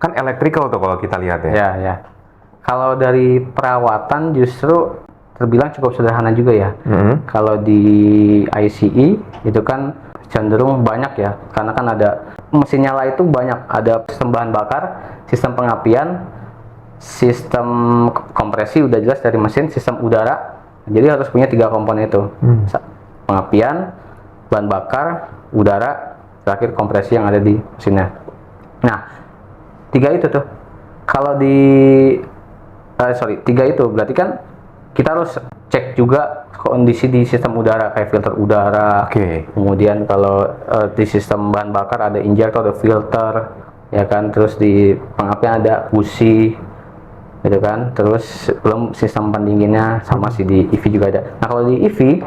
A: Kan electrical tuh kalau kita lihat ya.
B: Ya, ya. Kalau dari perawatan justru terbilang cukup sederhana juga ya. Kalau di ICE itu kan cenderung banyak ya, karena kan ada mesin nyala itu banyak, ada sistem bahan bakar, sistem pengapian, sistem kompresi udah jelas dari mesin, sistem udara. Jadi harus punya 3 komponen itu. Pengapian, bahan bakar, udara, terakhir kompresi yang ada di mesinnya. Nah, 3 itu tuh. Kalau di 3 itu berarti kan kita harus cek juga kondisi di sistem udara kayak filter udara. Kemudian kalau di sistem bahan bakar ada injektor, ada filter, ya kan. Terus di pengapian ada busi, gitu kan. Terus belum sistem pendinginnya sama si di EV juga ada. Nah kalau di EV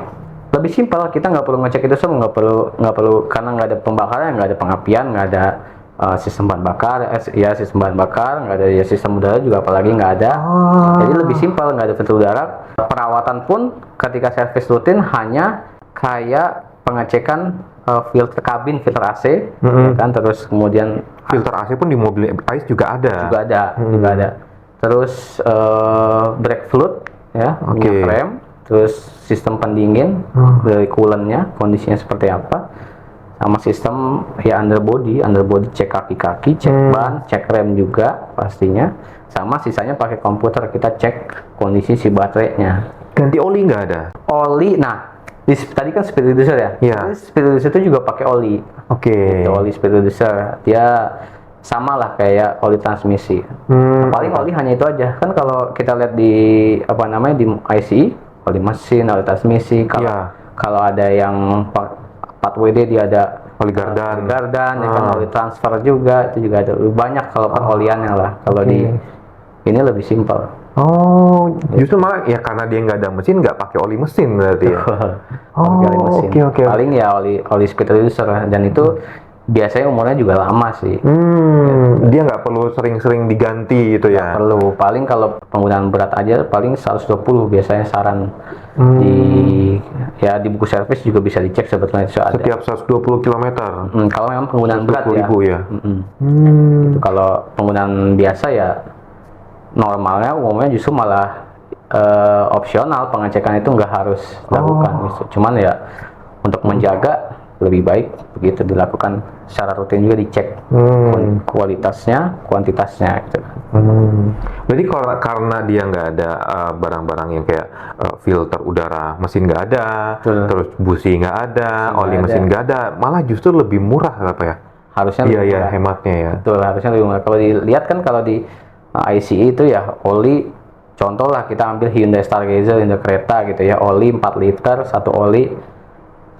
B: lebih simpel, kita nggak perlu ngecek itu semua, nggak perlu karena nggak ada pembakaran, nggak ada pengapian, nggak ada sistem bahan bakar, sistem bahan bakar, nggak ada ya sistem udara juga apalagi nggak ada. Jadi lebih simpel, nggak ada filter udara. Perawatan pun ketika servis rutin hanya kayak pengecekan filter kabin, filter AC, ya kan. Terus kemudian
A: Filter AC pun di mobil ICE juga ada.
B: juga ada. Terus brake fluid, ya, minyak rem. Terus sistem pendingin dari coolant-nya, kondisinya seperti apa, sama sistem ya underbody cek kaki-kaki, cek ban, cek rem juga pastinya, sama sisanya pakai komputer kita cek kondisi si baterainya.
A: Ganti oli nggak ada?
B: Oli, nah tadi kan speed reducer ya.
A: Iya.
B: Speed reducer itu juga pakai oli. Gitu, oli speed reducer dia sama lah kayak oli transmisi. Paling oli hanya itu aja kan. Kalau kita lihat di di ICE, oli mesin, oli transmisi. Kalau ada yang 4WD dia ada
A: oli gardan,
B: ya kan, oli transfer juga, itu juga ada. Lebih banyak kalau peroliannya lah. Kalau di ini lebih simpel.
A: Justru malah ya karena dia nggak ada mesin, nggak pakai oli mesin berarti ya.
B: Mesin. Paling ya oli speed reducer, dan itu biasanya umurnya juga lama sih.
A: Dia nggak perlu sering-sering diganti gitu ya.
B: Perlu. Paling kalau penggunaan berat aja paling 120 biasanya saran. Di buku servis juga bisa dicek sebetulnya itu ada.
A: Setiap 120 km.
B: Kalau memang penggunaan berat ya.
A: ya.
B: Itu kalau penggunaan biasa ya normalnya umumnya justru malah opsional, pengecekan itu nggak harus dilakukan gitu. Cuman ya untuk menjaga lebih baik begitu dilakukan secara rutin juga, dicek kualitasnya, kuantitasnya gitu.
A: Berarti karena dia nggak ada barang-barang yang kayak filter udara mesin nggak ada, terus busi nggak ada, oli mesin nggak ada, malah justru lebih murah apa ya?
B: Harusnya lebih murah.
A: Hematnya ya.
B: Betul, harusnya lebih murah. Kalau dilihat kan kalau di ICE itu ya oli, contoh lah kita ambil Hyundai Stargazer, Hyundai kereta gitu ya, oli 4 liter, satu oli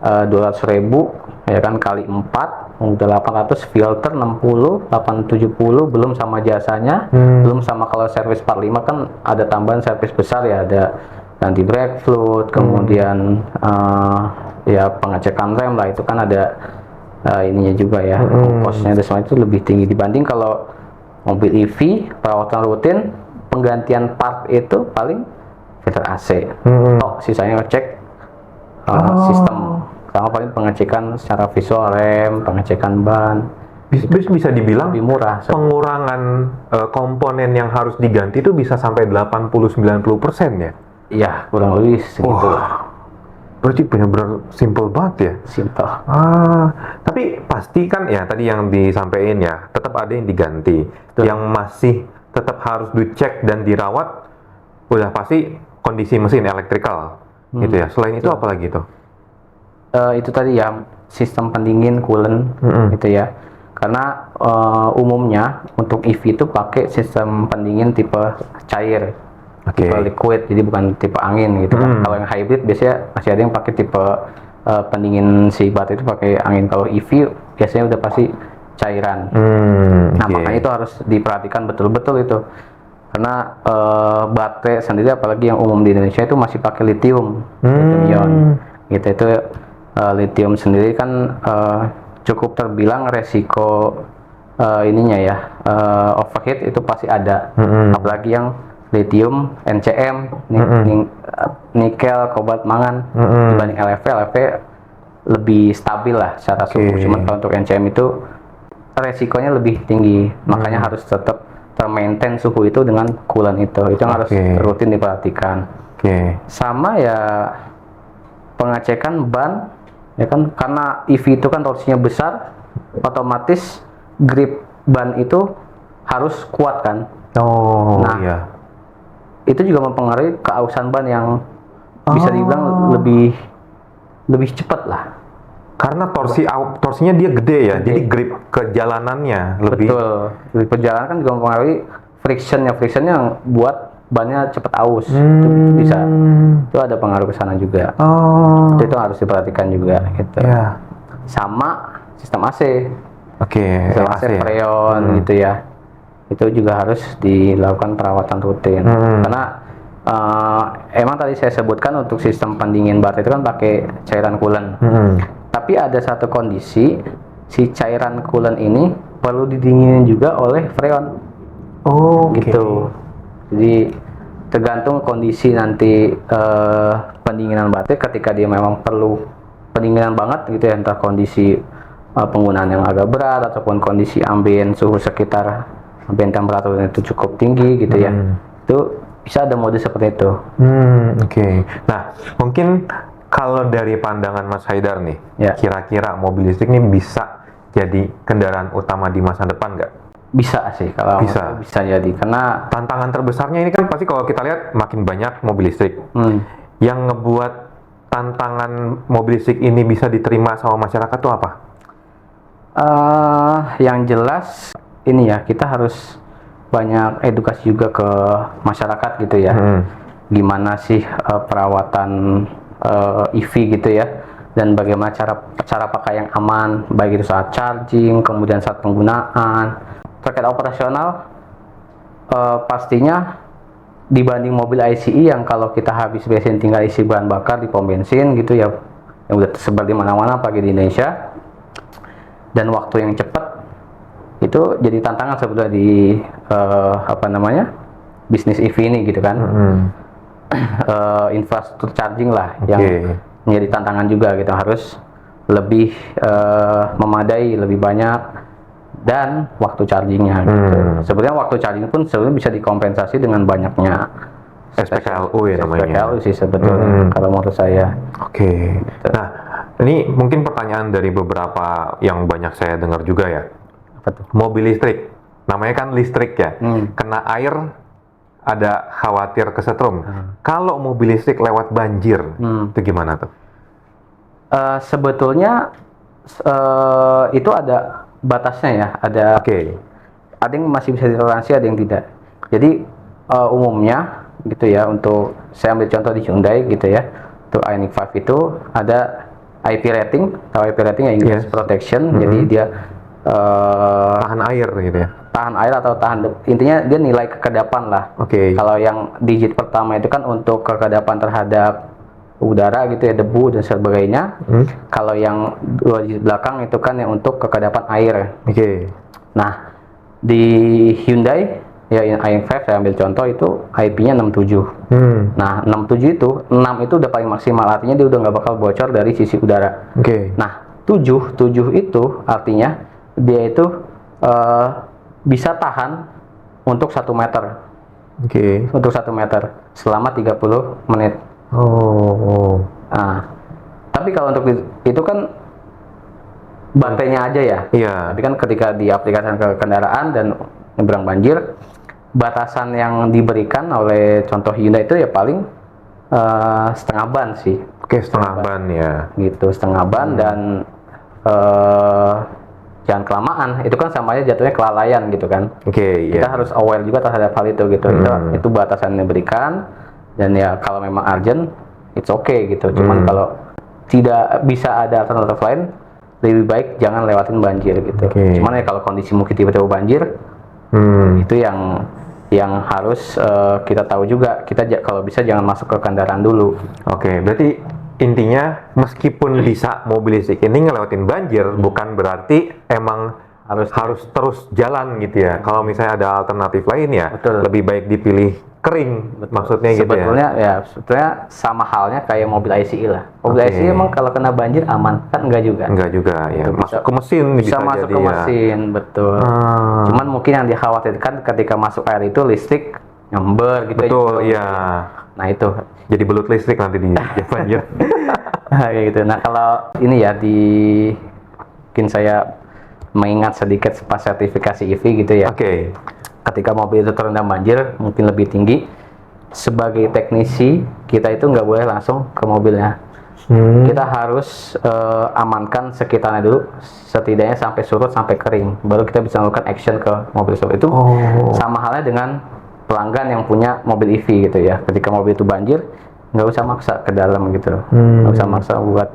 B: 200.000 ya kan, kali 4 udah 800, filter 60, 870, belum sama jasanya, belum sama kalau servis 45 kan ada tambahan servis besar ya, ada ganti brake fluid, kemudian ya pengecekan rem lah, itu kan ada ininya juga ya, kosnya dan semua itu lebih tinggi dibanding kalau mobil EV perawatan rutin, penggantian part itu paling filter AC, sisanya ngecek sistem, sama paling pengecekan secara visual rem, pengecekan ban,
A: Bisa dibilang
B: lebih murah.
A: pengurangan komponen yang harus diganti itu bisa sampai 80-90% ya?
B: Iya, kurang lebih segitu.
A: Berarti benar-benar simple banget ya?
B: Simple.
A: Tapi pasti kan ya tadi yang disampaikan ya, tetap ada yang diganti.
B: Betul.
A: Yang masih tetap harus dicek dan dirawat, udah pasti kondisi mesin elektrikal, gitu ya. Selain itu apa lagi tuh?
B: Itu tadi ya, sistem pendingin, coolant, gitu ya. Karena umumnya untuk EV itu pakai sistem pendingin tipe cair. Tipe liquid, jadi bukan tipe angin gitu kan. Kalau yang hybrid biasanya masih ada yang pakai tipe pendingin si baterai itu pakai angin. Kalau EV biasanya udah pasti cairan. Nah, makanya itu harus diperhatikan betul-betul itu. Karena baterai sendiri apalagi yang umum di Indonesia itu masih pakai lithium ion. Gitu, itu lithium sendiri kan cukup terbilang resiko ininya ya, overheat itu pasti ada. Apalagi yang lithium, NCM, nikel, kobalt, mangan dibanding LFP lebih stabil lah secara suhu. Cuman kalau untuk NCM itu resikonya lebih tinggi, makanya harus tetap termaintain suhu itu dengan coolant itu yang harus rutin diperhatikan. Sama ya pengecekan ban, ya kan, karena EV itu kan torsinya besar, otomatis grip ban itu harus kuat kan. Nah, itu juga mempengaruhi keausan ban yang bisa dibilang lebih cepat lah.
A: Karena torsinya dia gede ya, jadi grip ke jalanannya lebih.
B: Betul, grip ke jalanan kan juga mempengaruhi frictionnya yang buat bannya cepat aus. Itu bisa, itu ada pengaruh ke sana juga. Itu harus diperhatikan juga gitu. Sama sistem AC. Sistem AC Freon gitu ya. Itu juga harus dilakukan perawatan rutin. Karena emang tadi saya sebutkan untuk sistem pendingin baterai itu kan pakai cairan coolant. Tapi ada satu kondisi, si cairan coolant ini perlu didinginin juga oleh freon. Gitu. Jadi tergantung kondisi nanti pendinginan baterai. Ketika dia memang perlu pendinginan banget gitu ya, entah kondisi penggunaan yang agak berat ataupun kondisi ambien suhu sekitar ambien temperatur itu cukup tinggi gitu ya, itu bisa ada mode seperti itu.
A: Nah, mungkin kalau dari pandangan Mas Haidar nih, kira-kira mobil listrik ini bisa jadi kendaraan utama di masa depan nggak?
B: Bisa sih, kalau bisa jadi, karena
A: tantangan terbesarnya ini kan pasti kalau kita lihat makin banyak mobil listrik. Yang ngebuat tantangan mobil listrik ini bisa diterima sama masyarakat tuh apa?
B: Yang jelas ini ya, kita harus banyak edukasi juga ke masyarakat gitu ya. Gimana sih perawatan EV gitu ya, dan bagaimana cara pakai yang aman, baik itu saat charging, kemudian saat penggunaan. Terkait operasional, pastinya dibanding mobil ICE yang kalau kita habis bensin tinggal isi bahan bakar di pom bensin gitu ya, yang udah tersebar di mana-mana pagi di Indonesia, dan waktu yang cepat, itu jadi tantangan sebetulnya di bisnis EV ini gitu kan. Infrastruktur charging lah yang menjadi tantangan juga gitu, harus lebih memadai, lebih banyak, dan waktu chargingnya gitu. Sebetulnya waktu charging pun sebenarnya bisa dikompensasi dengan banyaknya
A: SPKLU ya namanya.
B: SPKLU sih sebetulnya kalau menurut saya.
A: Gitu. Nah, ini mungkin pertanyaan dari beberapa yang banyak saya dengar juga ya. Mobil listrik, namanya kan listrik ya, kena air ada khawatir kesetrum. Kalau mobil listrik lewat banjir, itu gimana tuh?
B: Sebetulnya itu ada batasnya ya, ada yang masih bisa ditoleransi, ada yang tidak. Jadi umumnya gitu ya, untuk saya ambil contoh di Hyundai gitu ya, untuk Ioniq 5 itu ada IP rating, atau IP rating ya, Ingress Protection. Jadi dia
A: tahan air gitu ya,
B: tahan air atau intinya dia nilai kekedapan lah. Kalau yang digit pertama itu kan untuk kekedapan terhadap udara gitu ya, debu dan sebagainya. Kalau yang 2 digit belakang itu kan yang untuk kekedapan air. Nah, di Hyundai ya, Ioniq 5 saya ambil contoh itu IP-nya 67. Nah, 67 itu 6 itu udah paling maksimal, artinya dia udah nggak bakal bocor dari sisi udara. Nah, 7 itu artinya dia itu bisa tahan untuk 1 meter.
A: Oke.
B: Untuk 1 meter selama 30 menit.
A: Oh.
B: Nah, tapi kalau untuk itu kan baterainya aja ya.
A: Iya.
B: Tapi kan ketika diaplikasikan ke kendaraan dan nyebrang banjir, batasan yang diberikan oleh contoh Hyundai itu ya paling setengah ban sih.
A: Oke, setengah ban ya.
B: Gitu, setengah ban dan jangan kelamaan. Itu kan sama aja jatuhnya kelalaian gitu kan.
A: Oke,
B: Kita
A: iya.
B: harus aware juga terhadap hal itu gitu. Itu batasan yang diberikan dan ya kalau memang urgent, it's okay gitu. Cuman kalau tidak bisa ada alternatif lain, lebih baik jangan lewatin banjir gitu.
A: Oke.
B: Cuman ya kalau kondisi mungkin tiba-tiba banjir, itu yang harus kita tahu juga. Kita kalau bisa jangan masuk ke kendaraan dulu.
A: Oke, berarti intinya meskipun bisa mobil listrik ini ngelewatin banjir, bukan berarti emang harus terus jalan gitu ya. Kalau misalnya ada alternatif lain ya,
B: Betul.
A: lebih baik dipilih kering, maksudnya gitu ya.
B: Sebetulnya sama halnya kayak mobil ICE lah. Mobil
A: Oke.
B: ICE emang kalau kena banjir aman kan? Enggak juga.
A: Enggak juga ya, masuk ke mesin
B: Bisa masuk
A: jadi
B: ke
A: ya.
B: mesin, betul. Cuman mungkin yang dikhawatirkan ketika masuk air itu listrik nyember gitu.
A: Betul, iya.
B: Nah itu
A: Jadi belut listrik nanti di banjir.
B: kayak gitu. Nah kalau ini ya mungkin saya mengingat sedikit pas sertifikasi EV gitu ya.
A: Oke.
B: Ketika mobil itu terendam banjir mungkin lebih tinggi, sebagai teknisi kita itu nggak boleh langsung ke mobilnya. Kita harus amankan sekitarnya dulu, setidaknya sampai surut, sampai kering, baru kita bisa melakukan action ke mobil tersebut. Itu sama halnya dengan pelanggan yang punya mobil EV gitu ya. Ketika mobil itu banjir, nggak usah maksa ke dalam gitu, nggak usah maksa buat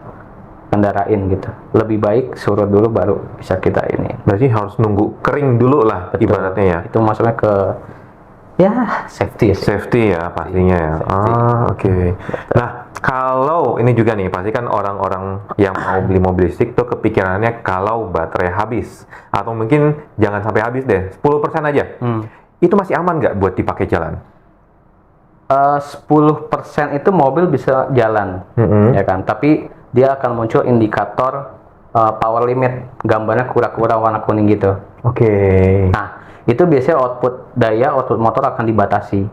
B: kendarain gitu. Lebih baik surut dulu baru bisa kita ini.
A: Berarti harus nunggu kering dulu lah.
B: Betul.
A: Ibaratnya ya.
B: Itu masuknya ke ya safety sih.
A: Safety ya pastinya ya. Oke. Nah, kalau ini juga nih, pasti kan orang-orang yang mau beli mobil listrik tuh kepikirannya kalau baterai habis atau mungkin jangan sampai habis deh, 10% aja. Itu masih aman nggak buat dipakai jalan?
B: 10% itu mobil bisa jalan, ya kan? Tapi dia akan muncul indikator power limit, gambarnya kura-kura warna kuning gitu.
A: Oke.
B: Nah, itu biasanya output motor akan dibatasi.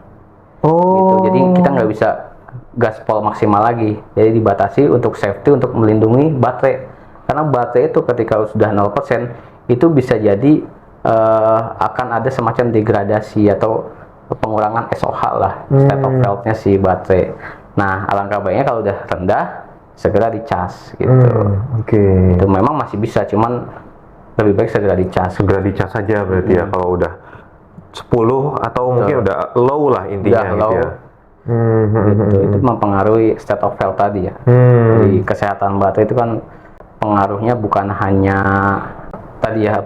A: Oh.
B: Gitu. Jadi kita nggak bisa gaspol maksimal lagi. Jadi dibatasi untuk safety, untuk melindungi baterai. Karena baterai itu ketika sudah 0%, itu bisa jadi akan ada semacam degradasi atau pengurangan SOH lah, state of health-nya si baterai. Nah, alangkah baiknya kalau udah rendah, segera dicas gitu.
A: Oke.
B: Itu memang masih bisa, cuman lebih baik segera dicas.
A: Segera dicas saja berarti ya kalau udah 10 atau mungkin udah low lah intinya
B: Udah
A: gitu
B: low.
A: ya.
B: Gitu. Itu mempengaruhi state of health tadi ya. Jadi kesehatan baterai itu kan pengaruhnya bukan hanya tadi ya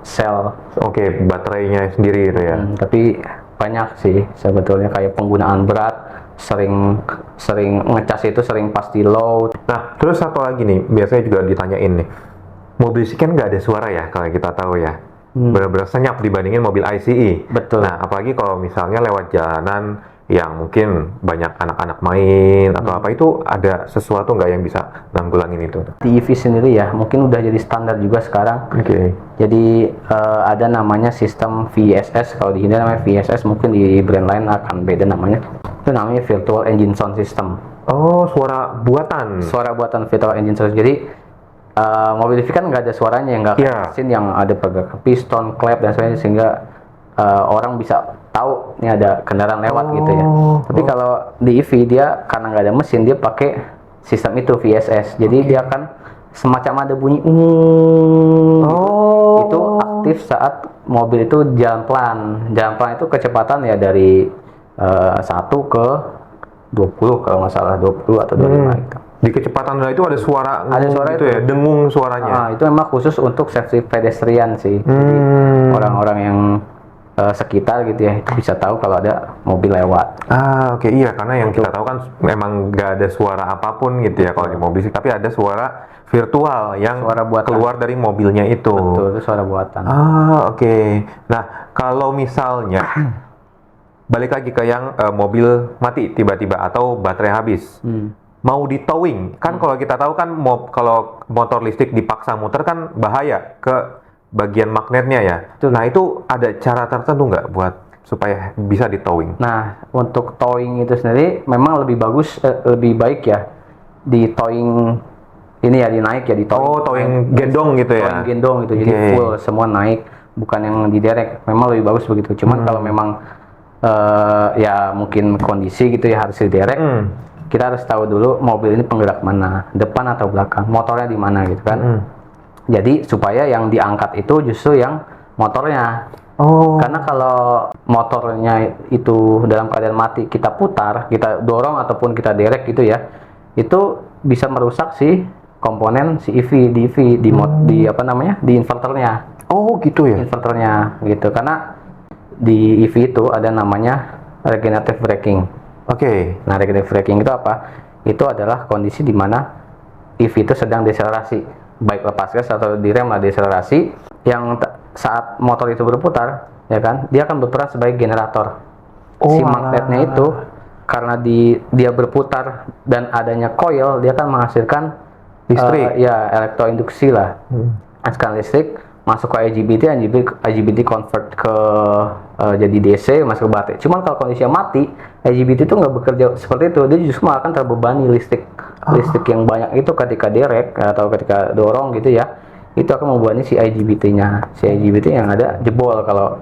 B: sel.
A: Oke, baterainya sendiri gitu ya.
B: Tapi banyak sih sebetulnya, kayak penggunaan berat, sering ngecas itu sering pasti low.
A: Nah, terus satu lagi nih, biasanya juga ditanyain nih. Mobil listrik kan nggak ada suara ya, kalau kita tahu ya. Benar-benar senyap dibandingin mobil ICE.
B: Betul.
A: Nah, apalagi kalau misalnya lewat jalanan yang mungkin banyak anak-anak main atau apa, itu ada sesuatu nggak yang bisa nanggulangin itu?
B: Di EV sendiri ya, mungkin udah jadi standar juga sekarang.
A: Oke.
B: Jadi ada namanya sistem VSS, kalau di Hyundai namanya VSS, mungkin di brand lain akan beda namanya. Itu namanya Virtual Engine Sound System.
A: Oh, suara buatan.
B: Suara buatan Virtual Engine Sound. Jadi mobil EV kan nggak ada suaranya, nggak kayak mesin yang ada pergerakan piston, klep dan sebagainya, sehingga orang bisa tahu ini ada kendaraan lewat gitu ya. Tapi kalau di EV dia karena nggak ada mesin, dia pakai sistem itu VSS. Jadi dia akan semacam ada bunyi itu aktif saat mobil itu jalan pelan. Jalan pelan itu kecepatan ya dari 1 ke 20 kalau nggak salah, 20 atau 25 gitu.
A: Di kecepatan rendah itu ada suara,
B: suara
A: itu ya, dengung suaranya.
B: Itu memang khusus untuk safety pedestrian sih. Jadi orang-orang yang sekitar gitu ya, itu bisa tahu kalau ada mobil lewat.
A: Oke, iya, karena yang kita tahu kan memang nggak ada suara apapun gitu ya kalau di mobil sih, tapi ada suara virtual yang
B: Suara buatan.
A: keluar dari mobilnya itu.
B: Betul, itu suara buatan.
A: Oke. Nah, kalau misalnya balik lagi ke yang mobil mati tiba-tiba atau baterai habis, mau di towing, kan kalau kita tahu kan kalau motor listrik dipaksa muter kan bahaya ke bagian magnetnya ya.
B: Betul.
A: Nah, itu ada cara tertentu nggak buat supaya bisa di towing?
B: Nah, untuk towing itu sendiri memang lebih bagus, lebih baik ya di towing ini ya, dinaik ya, di towing.
A: Oh, towing gendong gitu ya?
B: Towing gendong gitu, jadi
A: Oke.
B: full semua naik, bukan yang diderek. Memang lebih bagus begitu. Cuman kalau memang ya mungkin kondisi gitu ya harus diderek, kita harus tahu dulu mobil ini penggerak mana, depan atau belakang, motornya di mana gitu kan. Jadi supaya yang diangkat itu justru yang motornya.
A: Oh.
B: Karena kalau motornya itu dalam keadaan mati, kita putar, kita dorong ataupun kita derek gitu ya, itu bisa merusak si komponen si EV di apa namanya, di inverternya.
A: Oh, gitu ya.
B: Inverternya gitu. Karena di EV itu ada namanya regenerative braking.
A: Oke.
B: Nah, regenerative braking itu apa? Itu adalah kondisi di mana EV itu sedang deselerasi, baik lepas gas atau direm lah deselerasi, yang saat motor itu berputar, ya kan, dia akan berperan sebagai generator. Si magnetnya itu karena dia berputar dan adanya coil, dia akan menghasilkan
A: Listrik.
B: ya elektroinduksi lah, menghasilkan listrik, masuk ke IGBT convert ke jadi DC, masuk ke baterai. Cuman kalau kondisinya mati, IGBT itu nggak bekerja seperti itu, dia justru malah akan terbebani listrik yang banyak itu ketika derek atau ketika dorong gitu ya, itu akan membebani si IGBT-nya, yang ada jebol kalau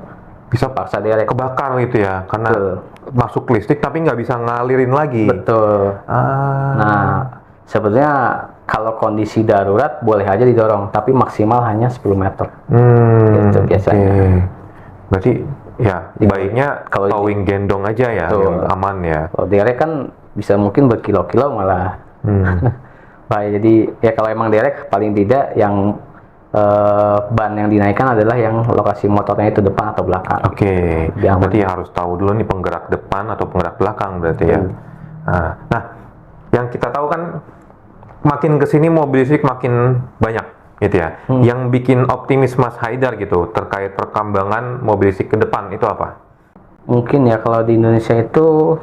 A: Bisa
B: paksa derek.
A: kebakar gitu ya, karena
B: Betul.
A: masuk listrik tapi nggak bisa ngalirin lagi.
B: Betul. Nah, sebetulnya kalau kondisi darurat boleh aja didorong, tapi maksimal hanya 10 meter. Gitu biasanya.
A: Oke. Berarti ya baiknya
B: kalau
A: towing gendong aja ya,
B: Betul.
A: yang aman ya.
B: Kalau derek kan bisa mungkin berkilo-kilo malah. Baik, jadi ya kalau emang derek paling tidak yang ban yang dinaikkan adalah yang lokasi motornya itu depan atau belakang.
A: Oke.
B: Biar
A: Berarti harus tahu dulu nih penggerak depan atau penggerak belakang berarti ya. Nah, yang kita tahu kan makin kesini mobil listrik makin banyak gitu ya. Yang bikin optimis Mas Haidar gitu terkait perkembangan mobil listrik ke depan itu apa?
B: Mungkin ya kalau di Indonesia itu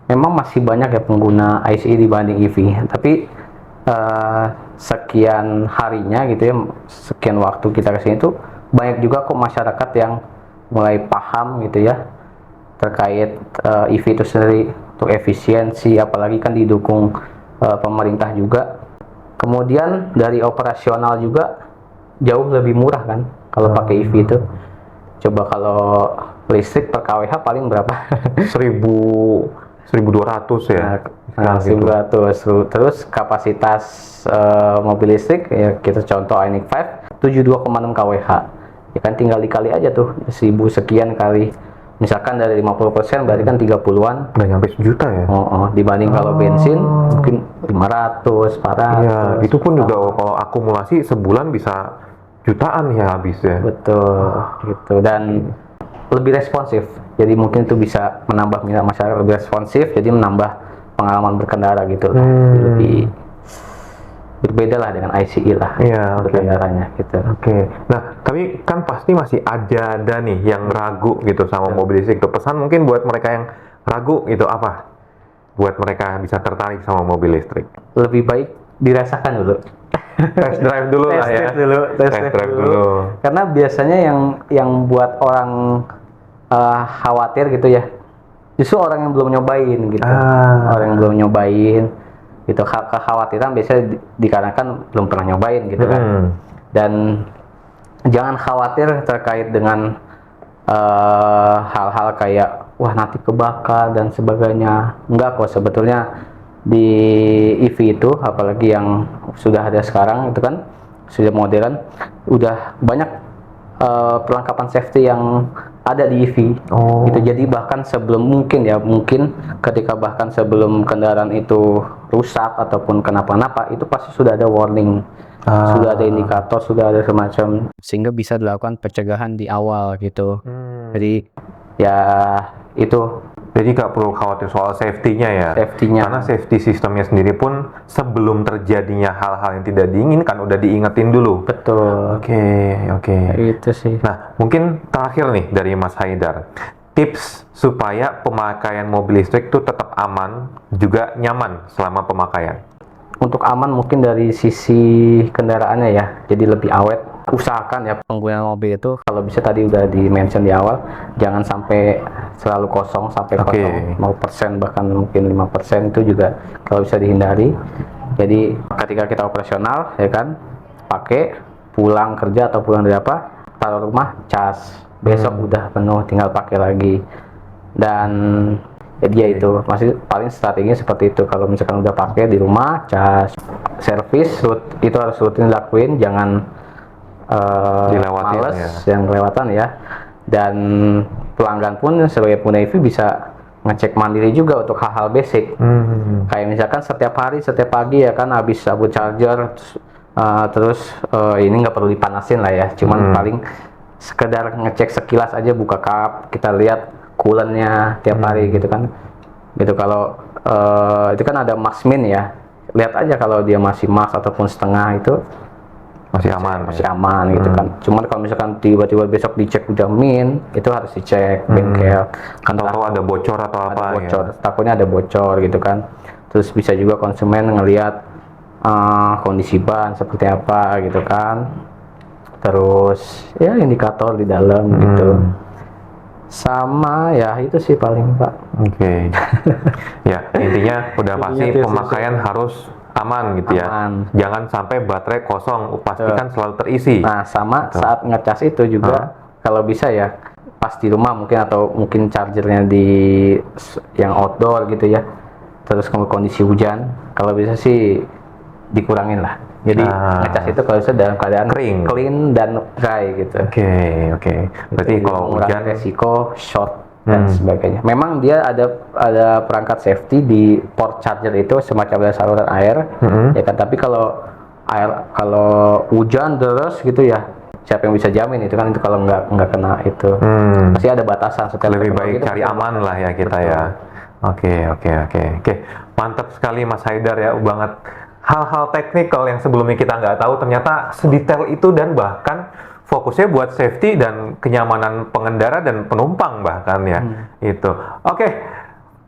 B: memang masih banyak ya pengguna ICE dibanding EV, tapi sekian harinya gitu ya, sekian waktu kita kesini tuh banyak juga kok masyarakat yang mulai paham gitu ya terkait EV itu sendiri untuk efisiensi, apalagi kan didukung pemerintah juga. Kemudian dari operasional juga jauh lebih murah kan kalau pakai EV itu. Coba kalau listrik per kWh paling berapa?
A: 1.200 ya.
B: Nah, 1.200. Terus kapasitas mobil listrik ya kita contoh Ioniq 5 72,6 kWh. Ya kan tinggal dikali aja tuh 1.000 sekian kali. Misalkan dari 50% berarti kan 30-an.
A: Nggak nyampe sejuta ya.
B: Dibanding kalau bensin mungkin 500, 400.
A: Iya, itu pun juga kalau akumulasi sebulan bisa jutaan ya habisnya.
B: Betul, gitu. Dan lebih responsif. Jadi mungkin itu bisa menambah minat masyarakat lebih responsif, jadi menambah pengalaman berkendara gitu. Lebih berbeda lah dengan ICE lah.
A: Iya,
B: berkendaranya gitu.
A: Oke. Nah, tapi kan pasti masih ada nih yang ragu gitu sama mobil listrik. Itu pesan mungkin buat mereka yang ragu itu apa? Buat mereka bisa tertarik sama mobil listrik.
B: Lebih baik dirasakan dulu.
A: Test drive dulu lah ya.
B: Test drive dulu. Karena biasanya yang buat orang khawatir gitu ya, justru orang yang belum nyobain gitu. Orang yang belum nyobain gitu, kekhawatiran biasanya dikarenakan belum pernah nyobain gitu kan. Dan jangan khawatir terkait dengan hal-hal kayak wah nanti kebakar dan sebagainya. Enggak kok, sebetulnya di EV itu apalagi yang sudah ada sekarang itu kan sudah modern, udah banyak perlengkapan safety yang ada di EV. Gitu. Jadi bahkan sebelum mungkin ketika bahkan sebelum kendaraan itu rusak ataupun kenapa-napa, itu pasti sudah ada warning, sudah ada indikator, sudah ada semacam, sehingga bisa dilakukan pencegahan di awal gitu. Jadi ya itu.
A: Jadi nggak perlu khawatir soal safety-nya ya.
B: Safety-nya.
A: Karena safety sistemnya sendiri pun sebelum terjadinya hal-hal yang tidak diinginkan udah diingetin dulu.
B: Betul.
A: Oke.
B: Itu sih.
A: Nah, mungkin terakhir nih dari Mas Haidar, tips supaya pemakaian mobil listrik itu tetap aman juga nyaman selama pemakaian.
B: Untuk aman mungkin dari sisi kendaraannya ya, jadi lebih awet. usahakan ya pengguna mobil itu kalau bisa tadi udah di mention di awal, jangan sampai selalu kosong sampai kosong 0% bahkan mungkin 5% itu juga kalau bisa dihindari. Jadi ketika kita operasional ya kan, pakai pulang kerja atau pulang dari apa, taruh rumah, cas, besok udah penuh tinggal pakai lagi. Dan jadi itu masih paling strateginya seperti itu. Kalau misalkan udah pakai di rumah, cas, servis itu harus rutin dilakuin, jangan
A: dilewatin
B: males
A: ya.
B: yang kelewatan ya. Dan pelanggan pun sebagai pengguna EV bisa ngecek mandiri juga untuk hal-hal basic. Kayak misalkan setiap hari, setiap pagi ya kan habis sabut charger, terus ini nggak perlu dipanasin lah ya, cuman paling sekedar ngecek sekilas aja, buka kap, kita lihat coolant-nya tiap hari gitu kan. Gitu kalau itu kan ada max min ya, lihat aja kalau dia masih max ataupun setengah itu
A: Masih aman.
B: masih aman gitu kan. Cuman kalau misalkan tiba-tiba besok dicek udah min, itu harus dicek bengkel kan,
A: Atau ada bocor atau
B: ada
A: apa
B: bocor,
A: ya.
B: takutnya ada bocor gitu kan. Terus bisa juga konsumen ngelihat kondisi ban seperti apa gitu kan. Terus ya indikator di dalam gitu. Sama ya itu sih paling Pak.
A: Oke. Ya, intinya udah pasti
B: Intinya itu sih,
A: pemakaian harus aman gitu ya.
B: Aman.
A: Jangan sampai baterai kosong, pastikan selalu terisi.
B: Nah, sama saat ngecas itu juga kalau bisa ya pas di rumah mungkin, atau mungkin chargernya di yang outdoor gitu ya. Terus kondisi hujan, kalau bisa sih dikurangin lah. Jadi ngecas itu kalau bisa dalam keadaan
A: Kering.
B: clean dan dry gitu.
A: Oke. Berarti
B: Jadi
A: kalau
B: mengurangi
A: hujan
B: resiko short dan sebagainya. Memang dia ada perangkat safety di port charger itu, semacam ada saluran air, ya kan. Tapi kalau hujan terus gitu ya, siapa yang bisa jamin itu kan, itu kalau nggak kena itu pasti ada batasan. Setiap
A: lebih
B: teknologi
A: baik
B: itu
A: cari
B: pasti
A: aman lah ya kita ya. Oke. Mantap sekali Mas Haidar ya, banget. Hal-hal teknikal yang sebelumnya kita nggak tahu ternyata sedetail itu, dan bahkan fokusnya buat safety dan kenyamanan pengendara dan penumpang bahkan ya. Itu. Oke.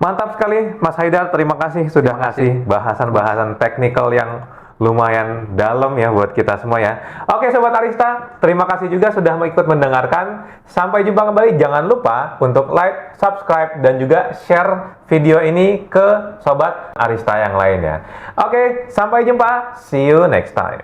A: Mantap sekali Mas Haidar, terima kasih sudah ngasih bahasan-bahasan teknikal yang lumayan dalam ya buat kita semua ya. Oke Sobat Arista, terima kasih juga sudah ikut mendengarkan. Sampai jumpa kembali. Jangan lupa untuk like, subscribe, dan juga share video ini ke Sobat Arista yang lain ya. Oke, sampai jumpa. See you next time.